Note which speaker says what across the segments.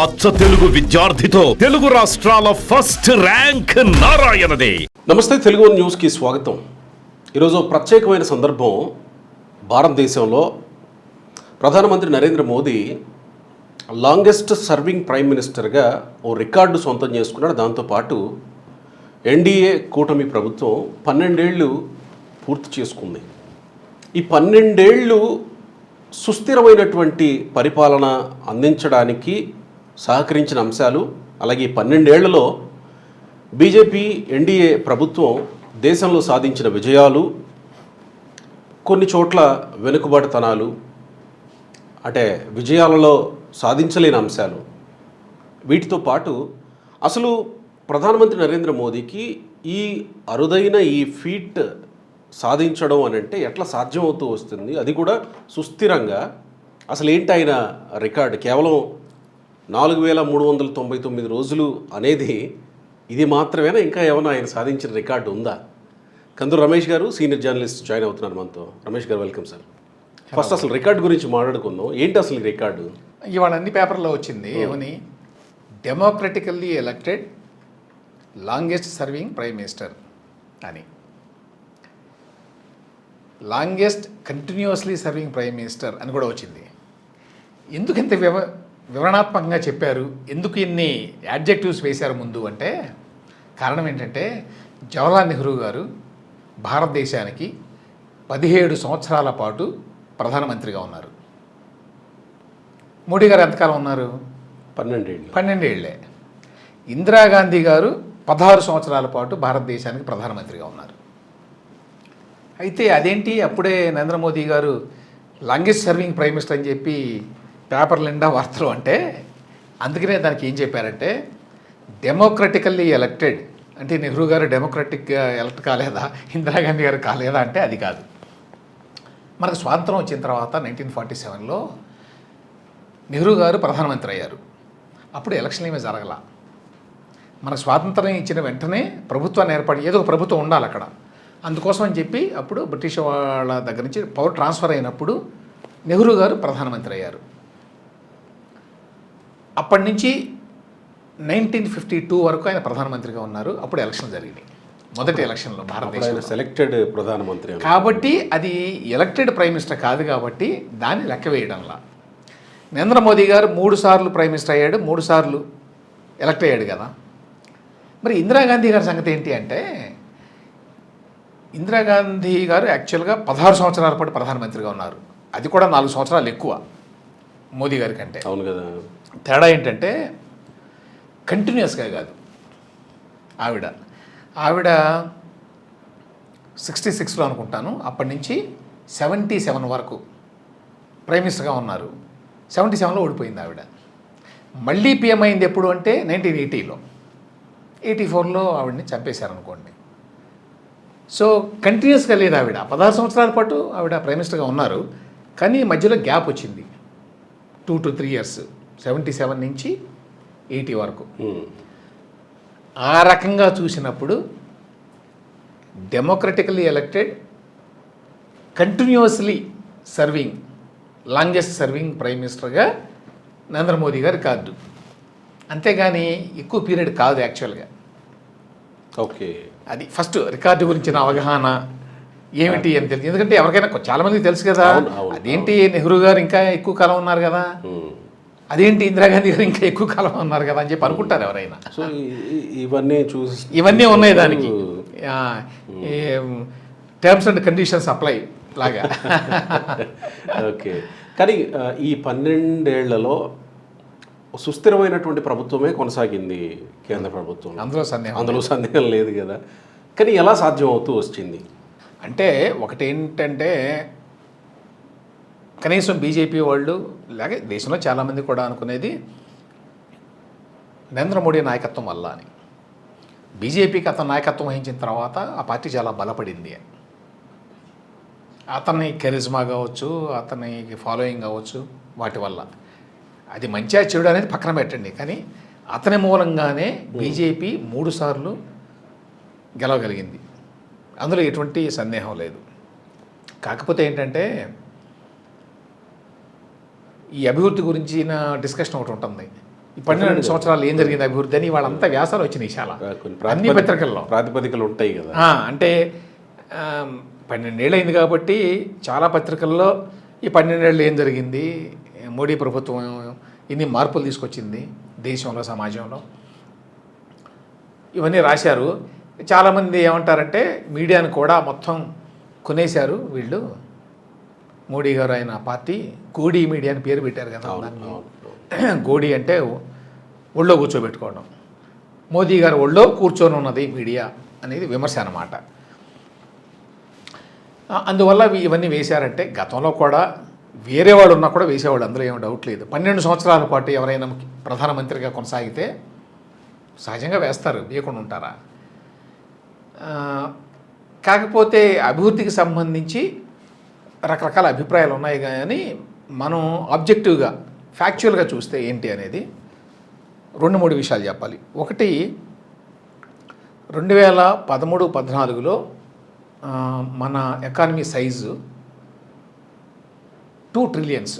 Speaker 1: అచ్చ తెలుగు విద్యార్థితో తెలుగు రాష్ట్రాల first rank నారాయణదే.
Speaker 2: నమస్తే, తెలుగు న్యూస్కి స్వాగతం. ఈరోజు ప్రత్యేకమైన సందర్భం. భారతదేశంలో ప్రధానమంత్రి Narendra Modi longest serving prime మినిస్టర్గా ఓ రికార్డు సొంతం చేసుకున్నాడు. దాంతోపాటు ఎన్డీఏ కూటమి ప్రభుత్వం 12 ఏళ్ళు పూర్తి చేసుకుంది. ఈ 12 ఏళ్ళు సుస్థిరమైనటువంటి పరిపాలన అందించడానికి సహకరించిన అంశాలు, అలాగే 12 ఏళ్లలో బీజేపీ ఎన్డీఏ ప్రభుత్వం దేశంలో సాధించిన విజయాలు, కొన్ని చోట్ల వెనుకబాటుతనాలు, అంటే విజయాలలో సాధించలేని అంశాలు, వీటితో పాటు అసలు ప్రధానమంత్రి నరేంద్ర మోదీకి ఈ అరుదైన ఈ ఫీట్ సాధించడం అని అంటే ఎట్లా సాధ్యమవుతూ వస్తుంది, అది కూడా సుస్థిరంగా. అసలు ఏంటి ఆయన రికార్డు? కేవలం 4399 రోజులు అనేది ఇది మాత్రమేనా? ఇంకా ఏమైనా ఆయన సాధించిన రికార్డు ఉందా? కందూరు రమేష్ గారు సీనియర్ జర్నలిస్ట్ జాయిన్ అవుతున్నారు మనతో. రమేష్ గారు, వెల్కమ్ సార్. ఫస్ట్ అసలు రికార్డు గురించి మాట్లాడుకుందాం. ఏంటి అసలు ఈ రికార్డు?
Speaker 3: ఇవాళ అన్ని పేపర్లో వచ్చింది ఏమని, democratically elected longest serving prime minister అని. Longest continuously serving prime minister అని కూడా వచ్చింది. ఎందుకు ఇంత వివరణాత్మకంగా చెప్పారు, ఎందుకు ఇన్ని యాడ్జెక్టివ్స్ వేశారు ముందు అంటే, కారణం ఏంటంటే జవహర్లాల్ నెహ్రూ గారు భారతదేశానికి 17 సంవత్సరాల పాటు ప్రధానమంత్రిగా ఉన్నారు. మోడీ గారు ఎంతకాలం ఉన్నారు? 12 ఏళ్ళే. ఇందిరాగాంధీ గారు 16 సంవత్సరాల పాటు భారతదేశానికి ప్రధానమంత్రిగా ఉన్నారు. అయితే అదేంటి అప్పుడే నరేంద్ర మోదీ గారు లాంగెస్ట్ సర్వింగ్ ప్రైమ్ మినిస్టర్ అని చెప్పి పేపర్లు నిండా వార్తలు అంటే, అందుకనే దానికి ఏం చెప్పారంటే డెమోక్రటికల్లీ ఎలక్టెడ్ అంటే నెహ్రూ గారు డెమోక్రటిక్గా ఎలక్ట్ కాలేదా, ఇందిరాగాంధీ గారు కాలేదా అంటే అది కాదు. మనకు స్వాతంత్రం వచ్చిన తర్వాత 1947లో నెహ్రూ గారు ప్రధానమంత్రి అయ్యారు. అప్పుడు ఎలక్షన్ ఏమీ జరగల. మనకు స్వాతంత్రం ఇచ్చిన వెంటనే ప్రభుత్వాన్ని ఏర్పాటు, ఏదో ఒక ప్రభుత్వం ఉండాలి అక్కడ. అందుకోసం అని చెప్పి అప్పుడు బ్రిటిష్ వాళ్ళ దగ్గర నుంచి పవర్ ట్రాన్స్ఫర్ అయినప్పుడు నెహ్రూ గారు ప్రధానమంత్రి అయ్యారు. అప్పటి నుంచి 1952 వరకు ఆయన ప్రధానమంత్రిగా ఉన్నారు. అప్పుడు ఎలక్షన్ జరిగింది, మొదటి ఎలక్షన్లో భారతదేశంలో
Speaker 2: సెలెక్టెడ్ ప్రధానమంత్రి
Speaker 3: కాబట్టి అది ఎలక్టెడ్ ప్రైమ్ మినిస్టర్ కాదు కాబట్టి దాన్ని లెక్క వేయడంలా. నరేంద్ర మోదీ గారు 3 సార్లు ప్రైమ్ మినిస్టర్ అయ్యాడు, 3 సార్లు ఎలక్ట్ అయ్యాడు కదా. మరి ఇందిరాగాంధీ గారి సంగతి ఏంటి అంటే, ఇందిరాగాంధీ గారు యాక్చువల్గా 16 సంవత్సరాల పాటు ప్రధానమంత్రిగా ఉన్నారు. అది కూడా 4 సంవత్సరాలు ఎక్కువ మోదీ గారి కంటే.
Speaker 2: అవును కదా.
Speaker 3: తేడా ఏంటంటే కంటిన్యూస్గా కాదు. ఆవిడ 66లో అనుకుంటాను, అప్పటి నుంచి 77 వరకు ప్రైమ్ మినిస్టర్గా ఉన్నారు. 77లో ఓడిపోయింది ఆవిడ. మళ్ళీ పిఎం అయింది ఎప్పుడు అంటే 1980లో. 84లో ఆవిడని చంపేశారనుకోండి. సో కంటిన్యూస్గా లేదు ఆవిడ. 16 సంవత్సరాల పాటు ఆవిడ ప్రైమ్ మినిస్టర్గా ఉన్నారు, కానీ మధ్యలో గ్యాప్ వచ్చింది 2 to 3 years, 77 నుంచి 80 వరకు. ఆ రకంగా చూసినప్పుడు democratically elected continuously serving longest serving prime మినిస్టర్గా నరేంద్ర మోదీ గారి రికార్డు. అంతేగాని ఎక్కువ పీరియడ్ కాదు యాక్చువల్గా.
Speaker 2: ఓకే,
Speaker 3: అది ఫస్ట్ రికార్డు గురించిన అవగాహన ఏమిటి అని తెలియదు. ఎందుకంటే ఎవరికైనా చాలామందికి తెలుసు కదా, అదేంటి నెహ్రూ గారు ఇంకా ఎక్కువ కాలం ఉన్నారు కదా, అదేంటి ఇందిరాగాంధీ గారు ఇంకా ఎక్కువ కాలం ఉన్నారు కదా అని చెప్పి అనుకుంటారు ఎవరైనా.
Speaker 2: సో
Speaker 3: ఇవన్నీ ఉన్నాయి దానికి, టర్మ్స్ అండ్ కండిషన్స్ అప్లై లాగా.
Speaker 2: ఓకే, కానీ ఈ 12 ఏళ్లలో సుస్థిరమైనటువంటి ప్రభుత్వమే కొనసాగింది కేంద్ర ప్రభుత్వం. అందులో సందేహం లేదు కదా. కానీ ఎలా సాధ్యం అవుతూ వచ్చింది
Speaker 3: అంటే, ఒకటేంటంటే కనీసం బీజేపీ వాళ్ళు, అలాగే దేశంలో చాలామంది కూడా అనుకునేది నరేంద్ర మోడీ నాయకత్వం వల్ల అని. బీజేపీకి అతను నాయకత్వం వహించిన తర్వాత ఆ పార్టీ చాలా బలపడింది అని. అతని కెరిజ్మా కావచ్చు, అతనికి ఫాలోయింగ్ కావచ్చు, వాటి వల్ల. అది మంచిగా చెడు అనేది పక్కన పెట్టండి, కానీ అతని మూలంగానే బీజేపీ 3 సార్లు గెలవగలిగింది. అందులో ఎటువంటి సందేహం లేదు. కాకపోతే ఏంటంటే ఈ అభివృద్ధి గురించిన డిస్కషన్ ఒకటి ఉంటుంది. ఈ 12 సంవత్సరాలు ఏం జరిగింది అభివృద్ధి అని వాళ్ళంతా వ్యాసాలు వచ్చినాయి చాలా అన్ని పత్రికల్లో
Speaker 2: ప్రాతిపదికలు ఉంటాయి కదా.
Speaker 3: అంటే 12 ఏళ్ళు అయింది కాబట్టి చాలా పత్రికల్లో ఈ 12 ఏళ్ళు ఏం జరిగింది, మోడీ ప్రభుత్వం ఇన్ని మార్పులు తీసుకొచ్చింది దేశంలో సమాజంలో, ఇవన్నీ రాశారు. చాలామంది ఏమంటారంటే మీడియాను కూడా మొత్తం కొనేశారు వీళ్ళు, మోడీ గారు ఆయన పార్టీ గోడీ మీడియా అని పేరు పెట్టారు కదా దాన్ని. గోడీ అంటే ఒళ్ళో కూర్చోబెట్టుకోవడం, మోదీ గారు ఒళ్ళో కూర్చొని ఉన్నది మీడియా అనేది విమర్శ అన్నమాట. అందువల్ల ఇవన్నీ వేశారంటే గతంలో కూడా వేరే వాళ్ళు ఉన్నా కూడా వేసేవాళ్ళు, అందులో ఏమో డౌట్ లేదు. 12 సంవత్సరాల పాటు ఎవరైనా ప్రధానమంత్రిగా కొనసాగితే సహజంగా వేస్తారు, వేయకుండా ఉంటారా? కాకపోతే అభివృద్ధికి సంబంధించి రకరకాల అభిప్రాయాలు ఉన్నాయి కానీ మనం ఆబ్జెక్టివ్గా ఫ్యాక్చువల్గా చూస్తే ఏంటి అనేది 2-3 విషయాలు చెప్పాలి. ఒకటి, 2013-14లో మన ఎకానమీ సైజు 2 ట్రిలియన్స్,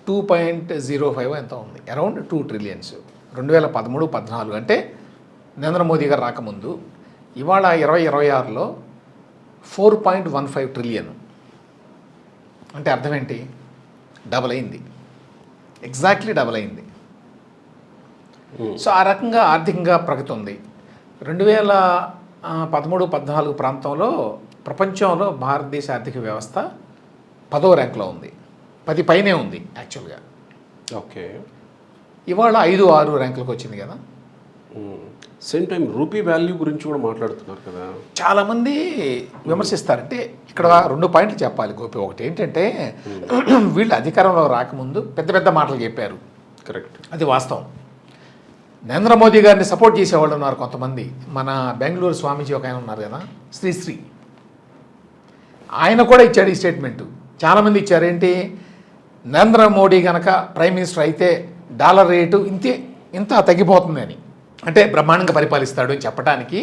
Speaker 3: 2.05 ఎంత ఉంది, అరౌండ్ 2 ట్రిలియన్స్ 2013-14 అంటే నరేంద్ర మోదీ గారు రాకముందు. ఇవాళ 2026లో 4.15 ట్రిలియన్ అంటే అర్థం ఏంటి? డబల్ అయింది, ఎగ్జాక్ట్లీ డబల్ అయింది. సో ఆ రకంగా ఆర్థికంగా ప్రగతి ఉంది. 2013-14 ప్రాంతంలో ప్రపంచంలో భారతదేశ ఆర్థిక వ్యవస్థ 10వ ర్యాంక్లో ఉంది, 10 పైనే ఉంది యాక్చువల్గా.
Speaker 2: ఓకే,
Speaker 3: ఇవాళ 5-6 ర్యాంకులకు వచ్చింది కదా.
Speaker 2: సేమ్ టైం రూపీ వాల్యూ గురించి కూడా మాట్లాడుతున్నారు కదా.
Speaker 3: చాలామంది విమర్శిస్తారంటే ఇక్కడ 2 పాయింట్లు చెప్పాలి గోపి. ఒకటి ఏంటంటే వీళ్ళు అధికారంలో రాకముందు పెద్ద పెద్ద మాటలు చెప్పారు,
Speaker 2: కరెక్ట్,
Speaker 3: అది వాస్తవం. నరేంద్ర మోదీ గారిని సపోర్ట్ చేసేవాళ్ళు ఉన్నారు కొంతమంది. మన బెంగళూరు స్వామీజీ ఒక ఆయన ఉన్నారు కదా, శ్రీశ్రీ, ఆయన కూడా ఇచ్చాడు ఈ స్టేట్మెంటు. చాలామంది ఇచ్చారు ఏంటి, నరేంద్ర మోడీ కనుక ప్రైమ్ మినిస్టర్ అయితే డాలర్ రేటు ఇంత తగ్గిపోతుంది అని, అంటే బ్రహ్మాండంగా పరిపాలిస్తాడు అని చెప్పడానికి.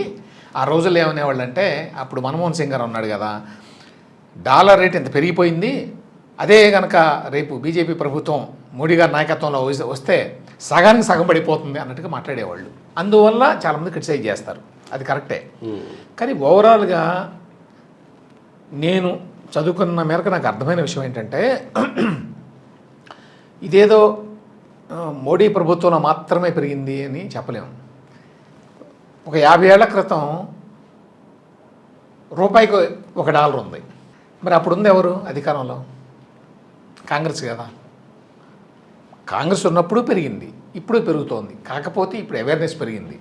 Speaker 3: ఆ రోజుల్లో ఏమనేవాళ్ళు అంటే, అప్పుడు మన్మోహన్ సింగ్ గారు ఉన్నాడు కదా, డాలర్ రేట్ ఇంత పెరిగిపోయింది, అదే కనుక రేపు బీజేపీ ప్రభుత్వం మోడీ గారి నాయకత్వంలో వస్తే సగానికి సగం పడిపోతుంది అన్నట్టుగా మాట్లాడేవాళ్ళు. అందువల్ల చాలామంది క్రిటిసైజ్ చేస్తారు, అది కరెక్టే. కానీ ఓవరాల్గా నేను చదువుకున్న మేరకు నాకు అర్థమైన విషయం ఏంటంటే, ఇదేదో మోడీ ప్రభుత్వంలో మాత్రమే పెరిగింది అని చెప్పలేము. ఒక 50 ఏళ్ల క్రితం రూపాయికి $1 ఉంది. మరి అప్పుడు ఉంది ఎవరు అధికారంలో? కాంగ్రెస్ కదా. కాంగ్రెస్ ఉన్నప్పుడు పెరిగింది, ఇప్పుడు పెరుగుతోంది. కాకపోతే ఇప్పుడు అవేర్నెస్ పెరిగింది.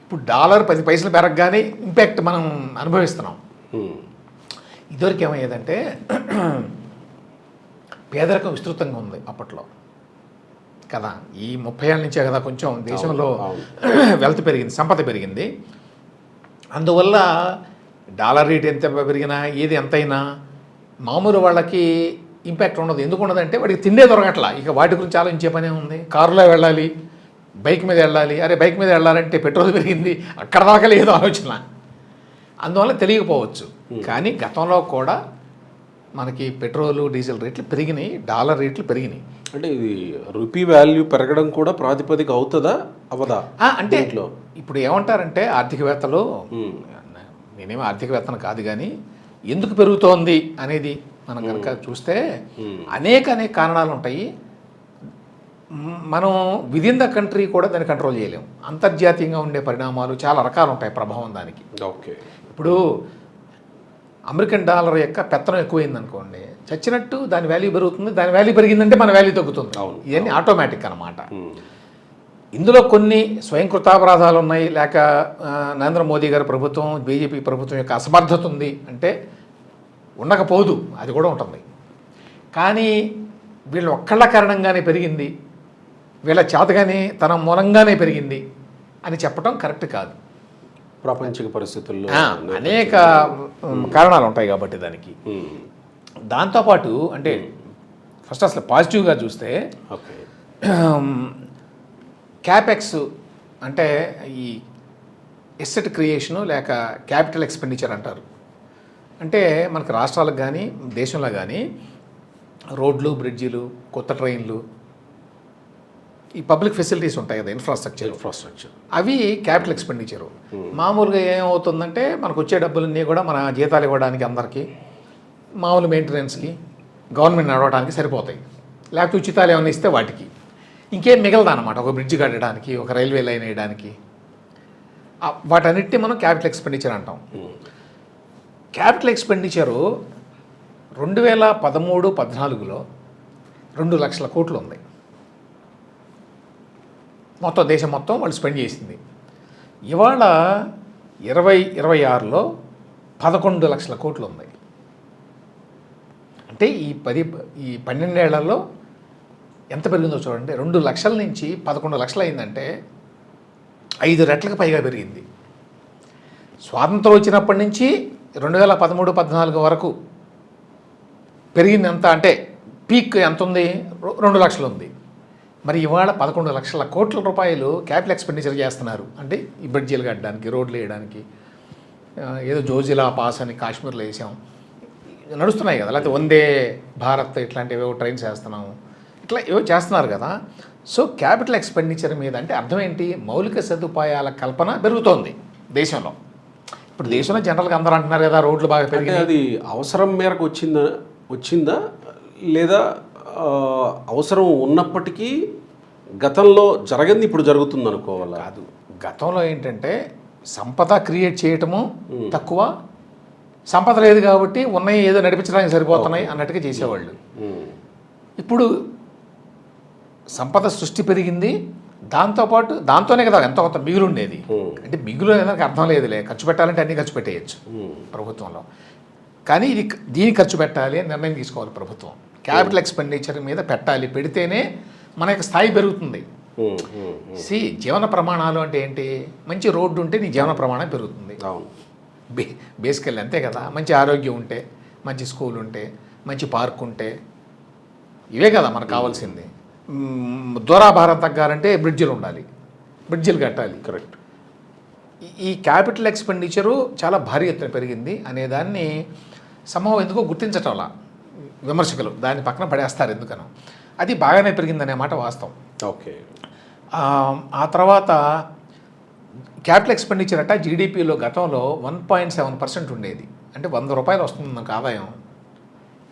Speaker 3: ఇప్పుడు డాలర్ 10 పైసలు పెరగగానే ఇంపాక్ట్ మనం అనుభవిస్తున్నాం. ఇదివరకు ఏమయ్యేదంటే పేదరికం విస్తృతంగా ఉంది అప్పట్లో కదా. ఈ 30 ఏళ్ళ నుంచే కదా కొంచెం దేశంలో వెల్త్ పెరిగింది, సంపద పెరిగింది. అందువల్ల డాలర్ రేట్ ఎంత పెరిగినా ఏది ఎంతైనా మామూలు వాళ్ళకి ఇంపాక్ట్ ఉండదు. ఎందుకు ఉండదంటే వాడికి తిండే దొరకట్లా. ఇక వాటి గురించి ఆలోచించే పనే ఉంది. కారులో వెళ్ళాలి, బైక్ మీద వెళ్ళాలి. అరే బైక్ మీద వెళ్ళాలంటే పెట్రోల్ పెరిగింది, అక్కడ దాకా లేదు ఆలోచన. అందువల్ల తెలియకపోవచ్చు. కానీ గతంలో కూడా మనకి పెట్రోలు డీజిల్ రేట్లు పెరిగినాయి, డాలర్ రేట్లు పెరిగినాయి.
Speaker 2: అంటే ఇది రూపీ వాల్యూ పెరగడం కూడా ప్రాతిపదిక అవుతుందా అవదా?
Speaker 3: అంటే ఇప్పుడు ఏమంటారంటే ఆర్థికవేత్తలు, నేనేమో ఆర్థికవేత్తను కాదు కానీ ఎందుకు పెరుగుతోంది అనేది మనం కనుక చూస్తే అనేక కారణాలు ఉంటాయి. మనం విదిన్ ద కంట్రీ కూడా దాన్ని కంట్రోల్ చేయలేము. అంతర్జాతీయంగా ఉండే పరిణామాలు చాలా రకాలు ఉంటాయి ప్రభావం దానికి.
Speaker 2: ఓకే,
Speaker 3: ఇప్పుడు అమెరికన్ డాలర్ యొక్క పెత్తనం ఎక్కువైంది అనుకోండి, చచ్చినట్టు దాని వాల్యూ పెరుగుతుంది. దాని వాల్యూ పెరిగిందంటే మన వాల్యూ తగ్గుతుంది. ఇవన్నీ ఆటోమేటిక్ అన్నమాట. ఇందులో కొన్ని స్వయంకృతాపరాధాలు ఉన్నాయి, లేక నరేంద్ర మోదీ గారి ప్రభుత్వం, బీజేపీ ప్రభుత్వం యొక్క అసమర్థత ఉంది అంటే ఉండకపోదు, అది కూడా ఉంటుంది. కానీ వీళ్ళు ఒక్కళ్ళ కారణంగానే పెరిగింది, వీళ్ళ చేతగానే తన మూలంగానే పెరిగింది అని చెప్పడం కరెక్ట్ కాదు.
Speaker 2: ప్రాపంచిక పరిస్థితుల్లో
Speaker 3: అనేక కారణాలు ఉంటాయి కాబట్టి దానికి. దాంతోపాటు అంటే ఫస్ట్ అసలు పాజిటివ్గా చూస్తే క్యాపెక్స్ అంటే ఈ ఎసెట్ క్రియేషను లేక క్యాపిటల్ ఎక్స్పెండిచర్ అంటారు. అంటే మనకు రాష్ట్రాలకు కానీ దేశంలో కానీ రోడ్లు, బ్రిడ్జిలు, కొత్త ట్రైన్లు, ఈ పబ్లిక్ ఫెసిలిటీస్ ఉంటాయి కదా, ఇన్ఫ్రాస్ట్రక్చర్, అవి క్యాపిటల్ ఎక్స్పెండిచరు. మామూలుగా ఏమవుతుందంటే మనకు వచ్చే డబ్బులన్నీ కూడా మన జీతాలు ఇవ్వడానికి అందరికీ, మామూలు మెయింటెనెన్స్కి, గవర్నమెంట్ నడవడానికి సరిపోతాయి. లేకపోతే ఉచితాలు ఏమైనా ఇస్తే వాటికి ఇంకేం మిగలదు అనమాట. ఒక బ్రిడ్జ్ కట్టడానికి, ఒక రైల్వే లైన్ వేయడానికి, వాటన్నిటిని మనం క్యాపిటల్ ఎక్స్పెండిచర్ అంటాం. క్యాపిటల్ ఎక్స్పెండిచరు 2013-14లో 2 లక్షల కోట్లు ఉంది. మొత్తం దేశం మొత్తం వాళ్ళు స్పెండ్ చేసింది. ఇవాళ 2026లో 11 లక్షల కోట్లు ఉంది. అంటే ఈ 12 ఏళ్లలో ఎంత పెరిగిందో చూడండి. 2 లక్షల నుంచి 11 లక్షలు అయిందంటే 5 రెట్లకు పైగా పెరిగింది. స్వాతంత్రం వచ్చినప్పటి నుంచి 2013-14 వరకు పెరిగింది ఎంత అంటే పీక్ ఎంత ఉంది? 2 లక్షలు ఉంది. మరి ఇవాళ 11 లక్షల కోట్ల రూపాయలు క్యాపిటల్ ఎక్స్పెండిచర్ చేస్తున్నారు. అంటే ఈ బ్రిడ్జీలు కట్టడానికి, రోడ్లు వేయడానికి, ఏదో జోజిలా పాస్ అని కాశ్మీర్లో వేసాం, నడుస్తున్నాయి కదా. లేకపోతే వందే భారత్ ఇట్లాంటివి ఏవో ట్రైన్స్ వేస్తున్నాము, ఇట్లా ఏవో చేస్తున్నారు కదా. సో క్యాపిటల్ ఎక్స్పెండిచర్ మీద అంటే అర్థం ఏంటి? మౌలిక సదుపాయాల కల్పన పెరుగుతోంది దేశంలో. ఇప్పుడు దేశంలో జనరల్గా అందరూ అంటున్నారు కదా రోడ్లు బాగా పెరిగాయి.
Speaker 2: అది అవసరం మేరకు వచ్చిందా లేదా అవసరం ఉన్నప్పటికీ గతంలో జరగంది ఇప్పుడు జరుగుతుంది అనుకోవాలా?
Speaker 3: కాదు, గతంలో ఏంటంటే సంపద క్రియేట్ చేయటము తక్కువ, సంపద లేదు కాబట్టి ఉన్నాయి ఏదో నడిపించడానికి సరిపోతున్నాయి అన్నట్టుగా చేసేవాళ్ళు. ఇప్పుడు సంపద సృష్టి పెరిగింది, దాంతోపాటు దాంతోనే కదా ఎంతో కొంత మిగులు ఉండేది. అంటే మిగులు అనేది అర్థం లేదులే, ఖర్చు పెట్టాలంటే అన్నీ ఖర్చు పెట్టేయచ్చు ప్రభుత్వంలో. కానీ దీన్ని ఖర్చు పెట్టాలి అని నిర్ణయం తీసుకోవాలి ప్రభుత్వం. క్యాపిటల్ ఎక్స్పెండిచర్ మీద పెట్టాలి, పెడితేనే మన యొక్క స్థాయి పెరుగుతుంది. జీవన ప్రమాణాలు అంటే ఏంటి? మంచి రోడ్డు ఉంటే నీ జీవన ప్రమాణం పెరుగుతుంది. బేసికల్లీ అంతే కదా. మంచి ఆరోగ్యం ఉంటే, మంచి స్కూల్ ఉంటే, మంచి పార్క్ ఉంటే, ఇవే కదా మనకు కావాల్సింది. దూరాభారం తగ్గాలంటే బ్రిడ్జిలు ఉండాలి, బ్రిడ్జిలు కట్టాలి.
Speaker 2: కరెక్ట్.
Speaker 3: ఈ క్యాపిటల్ ఎక్స్పెండిచరు చాలా భారీ ఎత్తున పెరిగింది అనేదాన్ని సమూహం ఎందుకో గుర్తించటంలా విమర్శకులు, దాన్ని పక్కన పడేస్తారు ఎందుకనో. అది బాగానే పెరిగిందనే మాట వాస్తవం.
Speaker 2: ఓకే.
Speaker 3: ఆ తర్వాత క్యాపిటల్ ఎక్స్పెండిచర్ అట జీడిపిలో గతంలో 1.7% ఉండేది. అంటే 100 రూపాయలు వస్తుంది మనకు ఆదాయం.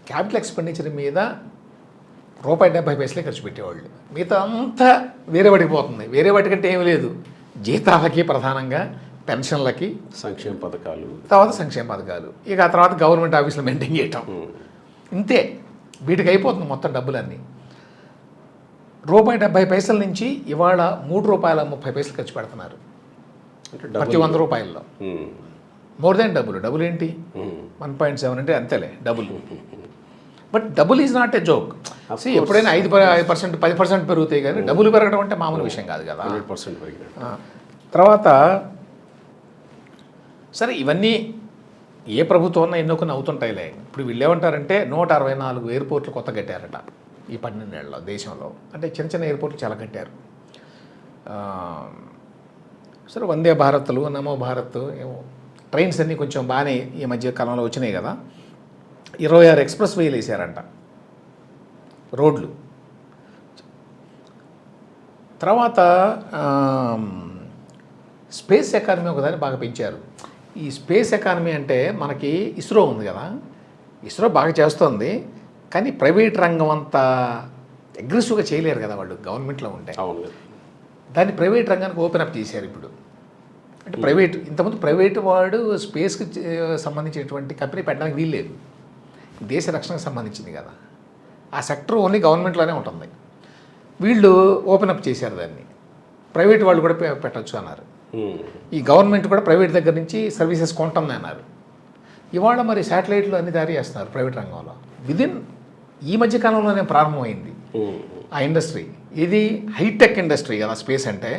Speaker 3: క్యాపిటల్ ఎక్స్పెండిచర్ మీద ₹1.70 ఖర్చు పెట్టేవాళ్ళు. మిగతా అంతా వేరే వాటికి పోతుంది. వేరే వాటికంటే ఏమీ లేదు, జీతాలకి ప్రధానంగా, పెన్షన్లకి,
Speaker 2: సంక్షేమ పథకాలు,
Speaker 3: తర్వాత సంక్షేమ పథకాలు, ఇక ఆ తర్వాత గవర్నమెంట్ ఆఫీసులు మెయింటైన్ చేయటం, ఇంతే. వీటికి అయిపోతుంది మొత్తం డబ్బులన్నీ. ₹1.70 నుంచి ఇవాళ ₹3.30 ఖర్చు పెడుతున్నారు ప్రతి 100 రూపాయల్లో. మోర్ దాన్ డబుల్ ఏంటి? 1.7 అంటే అంతేలే double. But double is not a joke. ఎప్పుడైనా 5%, 10% పెరుగుతాయి, కానీ డబ్బులు పెరగడం అంటే మామూలు విషయం కాదు కదా.
Speaker 2: 100% పెరిగినట్టు.
Speaker 3: తర్వాత సరే ఇవన్నీ ఏ ప్రభుత్వం ఎన్నో కొన్ని అవుతుంటాయిలే. ఇప్పుడు వీళ్ళు ఏమంటారంటే 164 ఎయిర్పోర్ట్లు కొత్త కట్టారట ఈ 12 ఏళ్ళలో దేశంలో. అంటే చిన్న చిన్న ఎయిర్పోర్ట్లు చాలా కట్టారు. సరే వందే భారత్లు, నమో భారత్, ఏమో ట్రైన్స్ అన్నీ కొంచెం బాగానే ఈ మధ్య కాలంలో వచ్చినాయి కదా. 26 ఎక్స్ప్రెస్ వేలు వేసారంట, రోడ్లు. తర్వాత స్పేస్ ఎకానమీ ఒకదాన్ని బాగా పెంచారు. ఈ స్పేస్ ఎకానమీ అంటే మనకి ఇస్రో ఉంది కదా, ఇస్రో బాగా చేస్తుంది, కానీ ప్రైవేట్ రంగం అంతా అగ్రెసివ్గా చేయలేరు కదా వాళ్ళు గవర్నమెంట్లో ఉంటే. దాన్ని ప్రైవేట్ రంగానికి ఓపెన్ అప్ చేశారు ఇప్పుడు. అంటే ప్రైవేట్, ఇంతకుముందు ప్రైవేట్ వాడు స్పేస్కి సంబంధించినటువంటి కంపెనీ పెట్టడానికి వీల్లేదు, దేశ రక్షణకు సంబంధించింది కదా, ఆ సెక్టర్ ఓన్లీ గవర్నమెంట్లోనే ఉంటుంది. వీళ్ళు ఓపెన్ అప్ చేశారు దాన్ని, ప్రైవేట్ వాళ్ళు కూడా పెట్టచ్చు అన్నారు. ఈ గవర్నమెంట్ కూడా ప్రైవేట్ దగ్గర నుంచి సర్వీసెస్ కొంటుంది అన్నారు. ఇవాళ మరి శాటిలైట్లు అన్ని తయారు చేస్తున్నారు ప్రైవేట్ రంగంలో. విదిన్ ఈ మధ్య కాలంలోనే ప్రారంభమైంది ఆ ఇండస్ట్రీ. ఇది హైటెక్ ఇండస్ట్రీ కదా స్పేస్ అంటే.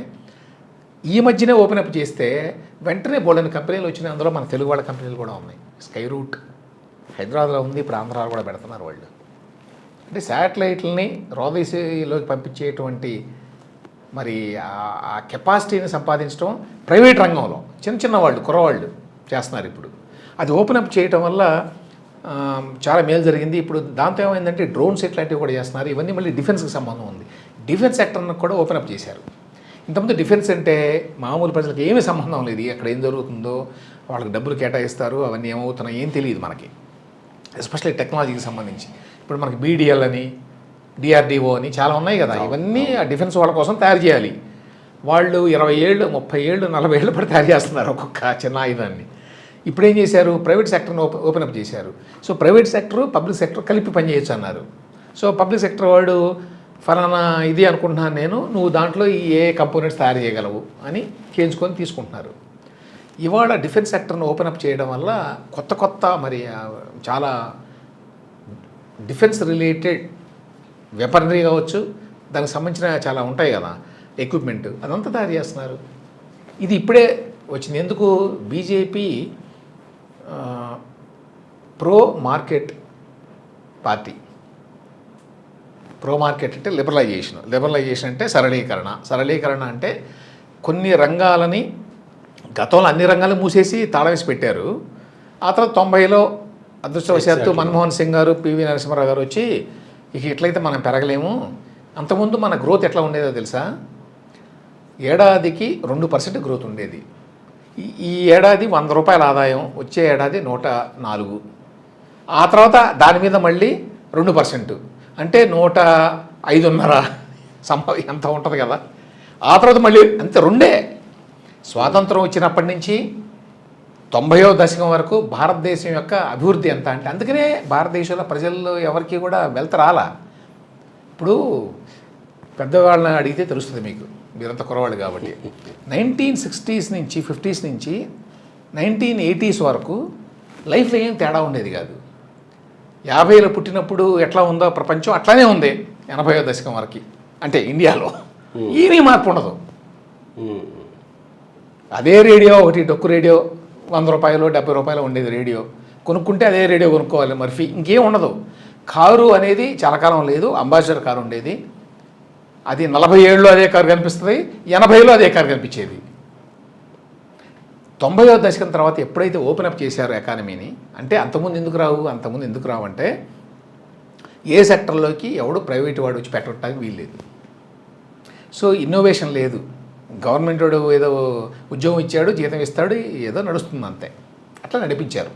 Speaker 3: ఈ మధ్యనే ఓపెన్ అప్ చేస్తే వెంటనే బోల్డెన్ కంపెనీలు వచ్చినాయి. అందులో మన తెలుగు వాళ్ళ కంపెనీలు కూడా ఉన్నాయి. స్కై రూట్ హైదరాబాద్లో ఉంది, ఇప్పుడు ఆంధ్రాలో కూడా పెడుతున్నారు వాళ్ళు. అంటే శాటిలైట్లని రోదీలోకి పంపించేటువంటి మరి ఆ కెపాసిటీని సంపాదించడం ప్రైవేట్ రంగంలో చిన్న చిన్న వాళ్ళు, కుర్రవాళ్ళు చేస్తున్నారు ఇప్పుడు. అది ఓపెన్ అప్ చేయటం వల్ల చాలా మేలు జరిగింది. ఇప్పుడు దాంతో ఏమైందంటే డ్రోన్స్ ఇట్లాంటివి కూడా చేస్తున్నారు. ఇవన్నీ మళ్ళీ డిఫెన్స్కి సంబంధం ఉంది. డిఫెన్స్ సెక్టర్ను కూడా ఓపెన్ అప్ చేశారు. ఇంతకుముందు డిఫెన్స్ అంటే మామూలు ప్రజలకు ఏమీ సంబంధం లేదు, అక్కడ ఏం జరుగుతుందో వాళ్ళకి డబ్బులు కేటాయిస్తారు, అవన్నీ ఏమవుతున్నాయి ఏం తెలియదు మనకి, ఎస్పెషల్లీ టెక్నాలజీకి సంబంధించి. ఇప్పుడు మనకి BDL అని DRDO అని చాలా ఉన్నాయి కదా, ఇవన్నీ ఆ డిఫెన్స్ వాళ్ళ కోసం తయారు చేయాలి. వాళ్ళు 20 ఏళ్ళు 30 ఏళ్ళు 40 ఏళ్ళు పడి తయారు చేస్తున్నారు ఒక్కొక్క చిన్న ఆయుధాన్ని. ఇప్పుడు ఏం చేశారు, ప్రైవేట్ సెక్టర్ని ఓపెన్ అప్ చేశారు. So private sector public sector కలిపి పనిచేయచ్చు అన్నారు. సో పబ్లిక్ సెక్టర్ వాడు ఫలానా ఇది అనుకుంటున్నాను నేను, నువ్వు దాంట్లో ఏ కంపోనెంట్స్ తయారు చేయగలవు అని చేయించుకొని తీసుకుంటున్నారు. ఇవాళ డిఫెన్స్ సెక్టర్ను ఓపెన్ అప్ చేయడం వల్ల కొత్త మరి చాలా డిఫెన్స్ రిలేటెడ్ వెపనరీ కావచ్చు, దానికి సంబంధించిన చాలా ఉంటాయి కదా ఎక్విప్మెంట్, అదంతా తయారు చేస్తున్నారు. ఇది ఇప్పుడే వచ్చింది. ఎందుకు BJP pro market party. Pro market అంటే లిబరలైజేషన్ అంటే సరళీకరణ అంటే కొన్ని రంగాలని గతంలో అన్ని రంగాలు మూసేసి తాళం వేసి పెట్టారు. ఆ తర్వాత 90లో అదృష్టవశాత్తు మన్మోహన్ సింగ్ గారు, పివి నరసింహారావు గారు వచ్చి ఇక ఇట్లయితే మనం పెరగలేము. అంతకుముందు మన గ్రోత్ ఎట్లా ఉండేదో తెలుసా, ఏడాదికి 2% గ్రోత్ ఉండేది. ఈ ఏడాది 100 రూపాయల ఆదాయం, వచ్చే ఏడాది 104. ఆ తర్వాత దాని మీద మళ్ళీ 2%, అంటే 105.5 ఎంత ఉంటుంది కదా. ఆ తర్వాత మళ్ళీ అంతే 2. స్వాతంత్రం వచ్చినప్పటి నుంచి 90వ దశకం వరకు భారతదేశం యొక్క అభివృద్ధి ఎంత అంటే, అందుకనే భారతదేశంలో ప్రజల్లో ఎవరికి కూడా వెల్త్ రాలా. ఇప్పుడు పెద్దవాళ్ళని అడిగితే తెలుస్తుంది మీకు, మీరంతా కురవాళ్ళు కాబట్టి. 1960s నుంచి 50s నుంచి 1980s వరకు లైఫ్లో ఏం తేడా ఉండేది కాదు. 50లో పుట్టినప్పుడు ఎట్లా ఉందో ప్రపంచం అట్లానే ఉంది 80వ దశకం వరకు, అంటే ఇండియాలో ఏమీ మార్పు ఉండదు. అదే రేడియో, ఒకటి డొక్కు రేడియో 100 రూపాయలు 70 రూపాయలు ఉండేది రేడియో, కొనుక్కుంటే అదే రేడియో కొనుక్కోవాలి, మరి ఇంకేం ఉండదు. కారు అనేది చాలా కాలం లేదు, అంబాసిడర్ కారు ఉండేది, అది 40 ఏళ్ళు అదే కారు కనిపిస్తుంది, 80లో అదే కారు కనిపించేది. 90వ దశకం తర్వాత ఎప్పుడైతే ఓపెన్ అప్ చేశారో ఎకానమీని, అంటే అంతకుముందు ఎందుకు రావు అంటే ఏ సెక్టర్లోకి ఎవడు ప్రైవేట్ వాడు వచ్చి పెట్టడానికి వీల్లేదు. సో ఇన్నోవేషన్ లేదు. గవర్నమెంట్ వాడు ఏదో ఉద్యోగం ఇచ్చాడు, జీతం ఇస్తాడు, ఏదో నడుస్తుంది అంతే, అట్లా నడిపించారు.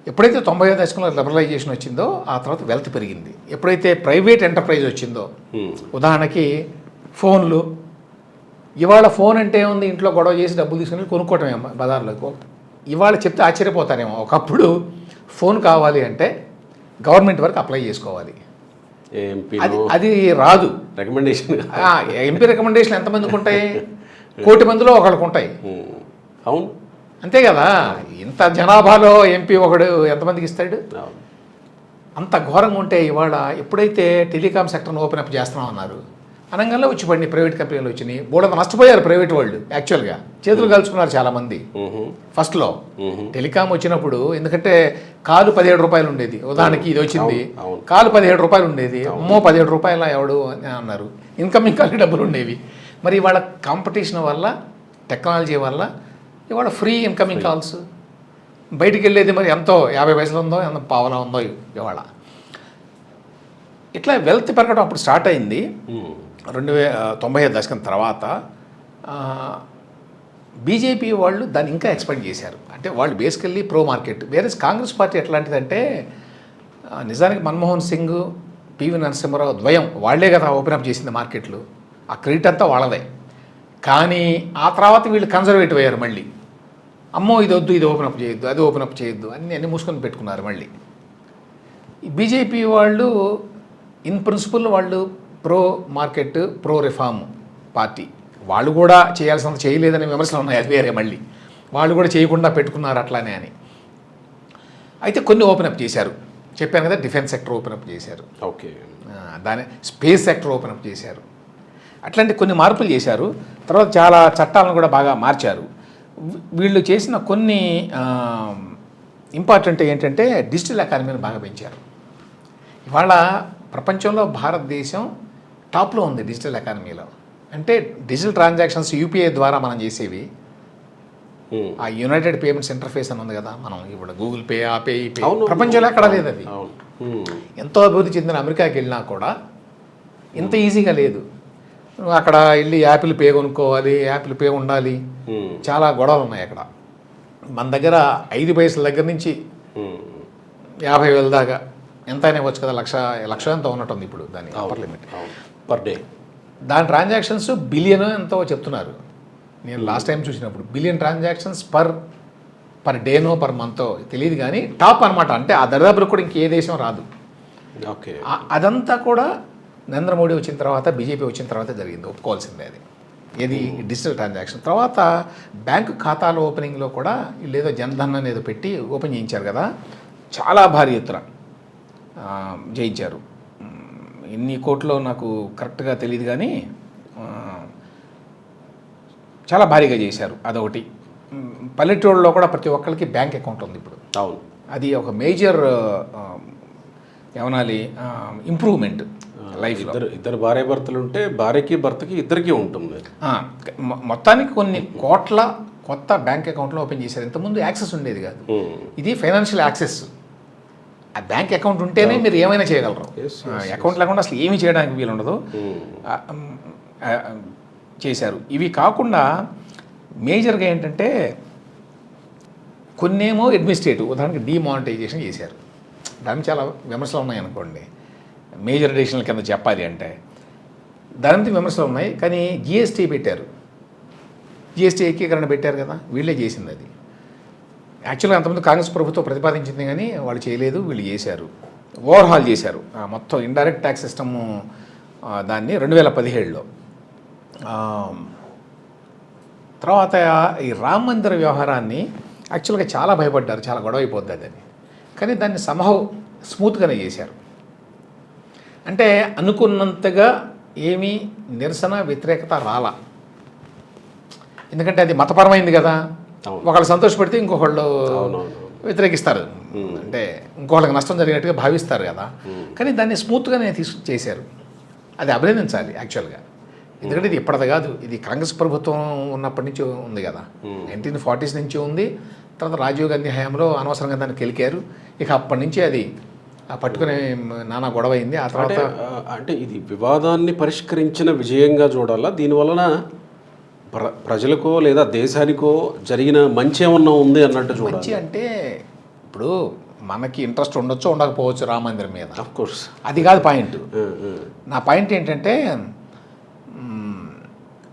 Speaker 3: ఎప్పుడైతే 90వ దశకంలో లిబరలైజేషన్ వచ్చిందో ఆ తర్వాత వెల్త్ పెరిగింది. ఎప్పుడైతే ప్రైవేట్ ఎంటర్ప్రైజ్ వచ్చిందో, ఉదాహరణకి ఫోన్లు, ఇవాళ ఫోన్ అంటే ఉంది, ఇంట్లో గొడవ చేసి డబ్బులు తీసుకుని కొనుక్కోవటమే బజార్లో. ఇవాళ చెప్తే ఆశ్చర్యపోతారేమో, ఒకప్పుడు ఫోన్ కావాలి అంటే గవర్నమెంట్ వరకు అప్లై చేసుకోవాలి, అది రాదు.
Speaker 2: రికమెండేషన్
Speaker 3: ఎంపీ రికమెండేషన్ ఎంతమందికి ఉంటాయి, 1 కోటి మందిలో ఒకళ్ళకు ఉంటాయి.
Speaker 2: అవును,
Speaker 3: అంతే కదా. ఇంత జనాభాలో ఎంపీ ఒకడు ఎంతమందికి ఇస్తాడు? అంత ఘోరంగా ఉంటే ఇవాళ ఎప్పుడైతే టెలికాం సెక్టర్ని ఓపెన్ అప్ చేస్తున్నాం అన్నారు, అనగానే వచ్చి పడినాయి ప్రైవేట్ కంపెనీలు వచ్చినాయి. బోర్డు నష్టపోయారు ప్రైవేట్ వాళ్ళు, యాక్చువల్గా చేతులు కలుసుకున్నారు చాలామంది ఫస్ట్లో. టెలికాం వచ్చినప్పుడు, ఎందుకంటే కాలు 17 రూపాయలు ఉండేది, ఉదాహరణకి ఇది వచ్చింది, కాలు 17 రూపాయలు ఉండేది, అమ్మో 17 రూపాయల ఎవడు అని అన్నారు. ఇన్కమింగ్ కాలు డబ్బులు ఉండేవి. మరి ఇవాళ కాంపిటీషన్ వల్ల, టెక్నాలజీ వల్ల ఇవాళ ఫ్రీ ఇన్కమింగ్ కాల్స్. బయటికి వెళ్ళేది మరి ఎంతో 50 పైసలు ఉందో, ఎంత పావలా ఉందో ఇవాళ. ఇట్లా వెల్త్ పెరగడం అప్పుడు స్టార్ట్ అయింది 90వ దశకం తర్వాత. బీజేపీ వాళ్ళు దాన్ని ఇంకా ఎక్స్పాండ్ చేశారు. అంటే వాళ్ళు బేసికల్లీ ప్రో మార్కెట్. వేరే కాంగ్రెస్ పార్టీ ఎట్లాంటిదంటే, నిజానికి మన్మోహన్ సింగ్, పివి నరసింహారావు ద్వయం వాళ్లే కదా ఓపెన్ అప్ చేసింది మార్కెట్లు, ఆ క్రెడిట్ అంతా వాళ్ళదే. కానీ ఆ తర్వాత వీళ్ళు కన్జర్వేటివ్ అయ్యారు. మళ్ళీ అమ్మో ఇది వద్దు, ఇది ఓపెన్ అప్ చేయొద్దు, అది ఓపెన్ అప్ చేయొద్దు, అన్నీ మూసుకొని పెట్టుకున్నారు. మళ్ళీ బీజేపీ వాళ్ళు ఇన్ ప్రిన్సిపల్ వాళ్ళు pro market, pro reform party. వాళ్ళు కూడా చేయాల్సినంత చేయలేదనే విమర్శలు ఉన్నాయి, అది వేరే. మళ్ళీ వాళ్ళు కూడా చేయకుండా పెట్టుకున్నారు అట్లానే అని. అయితే కొన్ని ఓపెన్ అప్ చేశారు, చెప్పాను కదా, డిఫెన్స్ సెక్టర్ ఓపెన్ అప్ చేశారు,
Speaker 2: ఓకే,
Speaker 3: దాని స్పేస్ సెక్టర్ ఓపెన్ అప్ చేశారు. అట్లాంటి కొన్ని మార్పులు చేశారు. తర్వాత చాలా చట్టాలను కూడా బాగా మార్చారు. వీళ్ళు చేసిన కొన్ని ఇంపార్టెంట్ ఏంటంటే డిజిటల్ ఎకానమీని బాగా పెంచారు. ఇవాళ ప్రపంచంలో భారతదేశం టాప్లో ఉంది డిజిటల్ ఎకానమీలో. అంటే డిజిటల్ ట్రాన్సాక్షన్స్ యూపీఐ ద్వారా మనం చేసేవి, ఆ యునైటెడ్ పేమెంట్స్ ఇంటర్ఫేస్ అని ఉంది కదా, మనం ఇప్పుడు గూగుల్ పే, ఆ పే, ఈ పే, ప్రపంచంలో ఎక్కడ లేదు అది. ఎంతో అభివృద్ధి చెందిన అమెరికాకి వెళ్ళినా కూడా ఇంత ఈజీగా లేదు. నువ్వు అక్కడ వెళ్ళి యాపిల్ పే కొనుక్కోవాలి, యాపిల్ పే ఉండాలి, చాలా గొడవలు ఉన్నాయి అక్కడ. మన దగ్గర 5 పైసల దగ్గర నుంచి 50,000 దాకా ఎంత అయినా ఇవ్వచ్చు కదా, లక్ష ఎంత ఉన్నట్టుంది ఇప్పుడు దాని అప్పర్ లిమిట్
Speaker 2: పర్ డే.
Speaker 3: దాని ట్రాన్సాక్షన్స్ బిలియన్ ఎంతో చెప్తున్నారు. నేను లాస్ట్ టైం చూసినప్పుడు బిలియన్ ట్రాన్సాక్షన్స్ పర్ డేనో పర్ మంతో తెలియదు, కానీ టాప్ అనమాట. అంటే ఆ దరిదాపులకు కూడా ఇంకే దేశం రాదు.
Speaker 2: ఓకే, అదంతా
Speaker 3: కూడా నరేంద్ర మోడీ వచ్చిన తర్వాత, బీజేపీ వచ్చిన తర్వాత జరిగింది, ఒప్పుకోవాల్సిందే అది. ఏది డిజిటల్ ట్రాన్సాక్షన్. తర్వాత బ్యాంకు ఖాతాల ఓపెనింగ్లో కూడా వీళ్ళు ఏదో జన్ధన్ అనేది పెట్టి ఓపెన్ చేయించారు కదా, చాలా భారీ ఎత్తున చేయించారు. ఎన్ని కోట్లో నాకు కరెక్ట్గా తెలియదు, కానీ చాలా భారీగా చేశారు. అదొకటి. పల్లెటూళ్ళలో కూడా ప్రతి ఒక్కరికి బ్యాంక్ అకౌంట్ ఉంది ఇప్పుడు.
Speaker 2: అవును, అది
Speaker 3: ఒక మేజర్ ఏమనాలి ఇంప్రూవ్మెంట్ లైఫ్లో.
Speaker 2: ఇద్దరు భార్య భర్తలు ఉంటే భార్యకి భర్తకి ఇద్దరికీ ఉంటుంది.
Speaker 3: మొత్తానికి కొన్ని కోట్ల కొత్త బ్యాంక్ అకౌంట్లో ఓపెన్ చేశారు. ఇంతకుముందు యాక్సెస్ ఉండేది కాదు, ఇది ఫైనాన్షియల్ యాక్సెస్. ఆ బ్యాంక్ అకౌంట్ ఉంటేనే మీరు ఏమైనా చేయగలరు. అకౌంట్ లేకుండా అసలు ఏమీ చేయడానికి వీలు ఉండదు. చేశారు. ఇవి కాకుండా మేజర్గా ఏంటంటే కొన్నేమో అడ్మినిస్ట్రేటివ్, ఉదాహరణకి డిమానిటైజేషన్ చేశారు. దానికి చాలా విమర్శలు ఉన్నాయి అనుకోండి, మేజర్ డెసిషన్ల కింద చెప్పాలి అంటే దాని మీద విమర్శలు ఉన్నాయి. కానీ జిఎస్టీ పెట్టారు, జిఎస్టీ ఏకీకరణ పెట్టారు కదా, వీళ్ళే చేసింది అది. యాక్చువల్గా అంతకుముందు కాంగ్రెస్ ప్రభుత్వం ప్రతిపాదించింది కానీ వాళ్ళు చేయలేదు, వీళ్ళు చేశారు. ఓవర్హాల్ చేశారు మొత్తం ఇండైరెక్ట్ ట్యాక్స్ సిస్టము దాన్ని 2017లో. తర్వాత ఈ రామ మందిర వ్యవహారాన్ని యాక్చువల్గా చాలా భయపడ్డారు, చాలా గొడవ అయిపోద్ది అని. కానీ దాన్ని సంహౌ స్మూత్గానే చేశారు. అంటే అనుకున్నంతగా ఏమీ నిరసన వ్యతిరేకత రాలా. ఎందుకంటే అది మతపరమైంది కదా, ఒకళ్ళు సంతోషపడితే ఇంకొకళ్ళు వ్యతిరేకిస్తారు, అంటే ఇంకొకళ్ళకి నష్టం జరిగినట్టుగా భావిస్తారు కదా. కానీ దాన్ని స్మూత్గానే చేశారు. అది అభినందించాలి యాక్చువల్గా. ఎందుకంటే ఇది ఇప్పటిది కాదు, ఇది కాంగ్రెస్ ప్రభుత్వం ఉన్నప్పటి నుంచి ఉంది కదా, 1940s నుంచి ఉంది. తర్వాత రాజీవ్ గాంధీ హయాంలో అనవసరంగా దాన్ని కెలికారు. ఇక అప్పటి నుంచి అది పట్టుకునే నానా గొడవ అయింది. ఆ తర్వాత
Speaker 2: అంటే ఇది వివాదాన్ని పరిష్కరించిన విజయంగా చూడాలా, దీనివలన ప్రజలకో లేదా దేశానికో జరిగిన మంచి ఏమన్నా ఉంది అన్నట్టు చూడాలి.
Speaker 3: మంచి అంటే ఇప్పుడు మనకి ఇంట్రెస్ట్ ఉండొచ్చు ఉండకపోవచ్చు రామ మందిరం మీద,
Speaker 2: ఆఫ్ కోర్స్,
Speaker 3: అది కాదు పాయింట్. నా పాయింట్ ఏంటంటే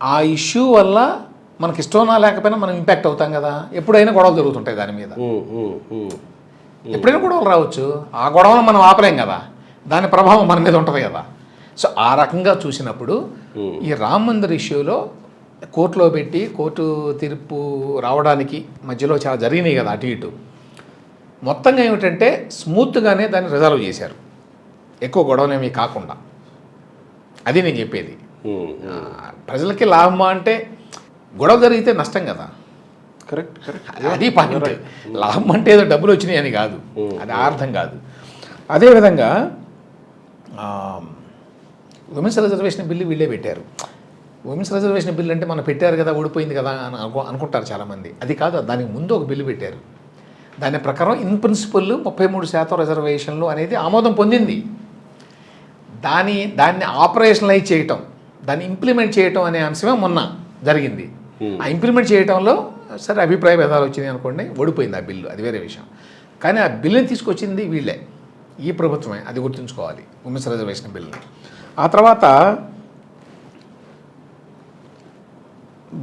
Speaker 3: ఆ ఇష్యూ వల్ల మనకి ఇష్టం లేకపోయినా మనం ఇంపాక్ట్ అవుతాం కదా. ఎప్పుడైనా గొడవలు జరుగుతుంటాయి దాని మీద, ఎప్పుడైనా గొడవలు రావచ్చు. ఆ గొడవను మనం ఆపలేం కదా, దాని ప్రభావం మన మీద ఉంటుంది కదా. సో ఆ రకంగా చూసినప్పుడు ఈ రామ మందిర్ ఇష్యూలో కోర్టులో పెట్టి కోర్టు తీర్పు రావడానికి మధ్యలో చాలా జరిగినాయి కదా అటు ఇటు. మొత్తంగా ఏమిటంటే స్మూత్గానే దాన్ని రిజాల్వ్ చేశారు, ఎక్కువ గొడవనేమీ కాకుండా. అది నేను చెప్పేది. ప్రజలకి లాభమా అంటే గొడవ జరిగితే నష్టం కదా.
Speaker 2: కరెక్ట్ కరెక్ట్,
Speaker 3: అది పాయింట్. లాభం అంటే ఏదో డబ్బులు వచ్చినాయి అని కాదు, అది అర్థం కాదు. అదేవిధంగా ఉమెన్స్ రిజర్వేషన్ బిల్లు వీళ్ళే పెట్టారు. ఉమెన్స్ రిజర్వేషన్ బిల్లు అంటే మనం పెట్టారు కదా, ఓడిపోయింది కదా అని అనుకుంటారు చాలామంది. అది కాదు, దానికి ముందు ఒక బిల్లు పెట్టారు. దాని ప్రకారం ఇన్ ప్రిన్సిపల్ 33% రిజర్వేషన్లు అనేది ఆమోదం పొందింది. దాన్ని ఆపరేషనలైజ్ చేయటం, దాన్ని ఇంప్లిమెంట్ చేయటం అనే అంశమే మొన్న జరిగింది. ఆ ఇంప్లిమెంట్ చేయడంలో సరే అభిప్రాయ భేదాలు వచ్చినాయి అనుకోండి, ఓడిపోయింది ఆ బిల్లు, అది వేరే విషయం. కానీ ఆ బిల్లుని తీసుకొచ్చింది వీళ్ళే, ఈ ప్రభుత్వమే, అది గుర్తుంచుకోవాలి, ఉమెన్స్ రిజర్వేషన్ బిల్లుని. ఆ తర్వాత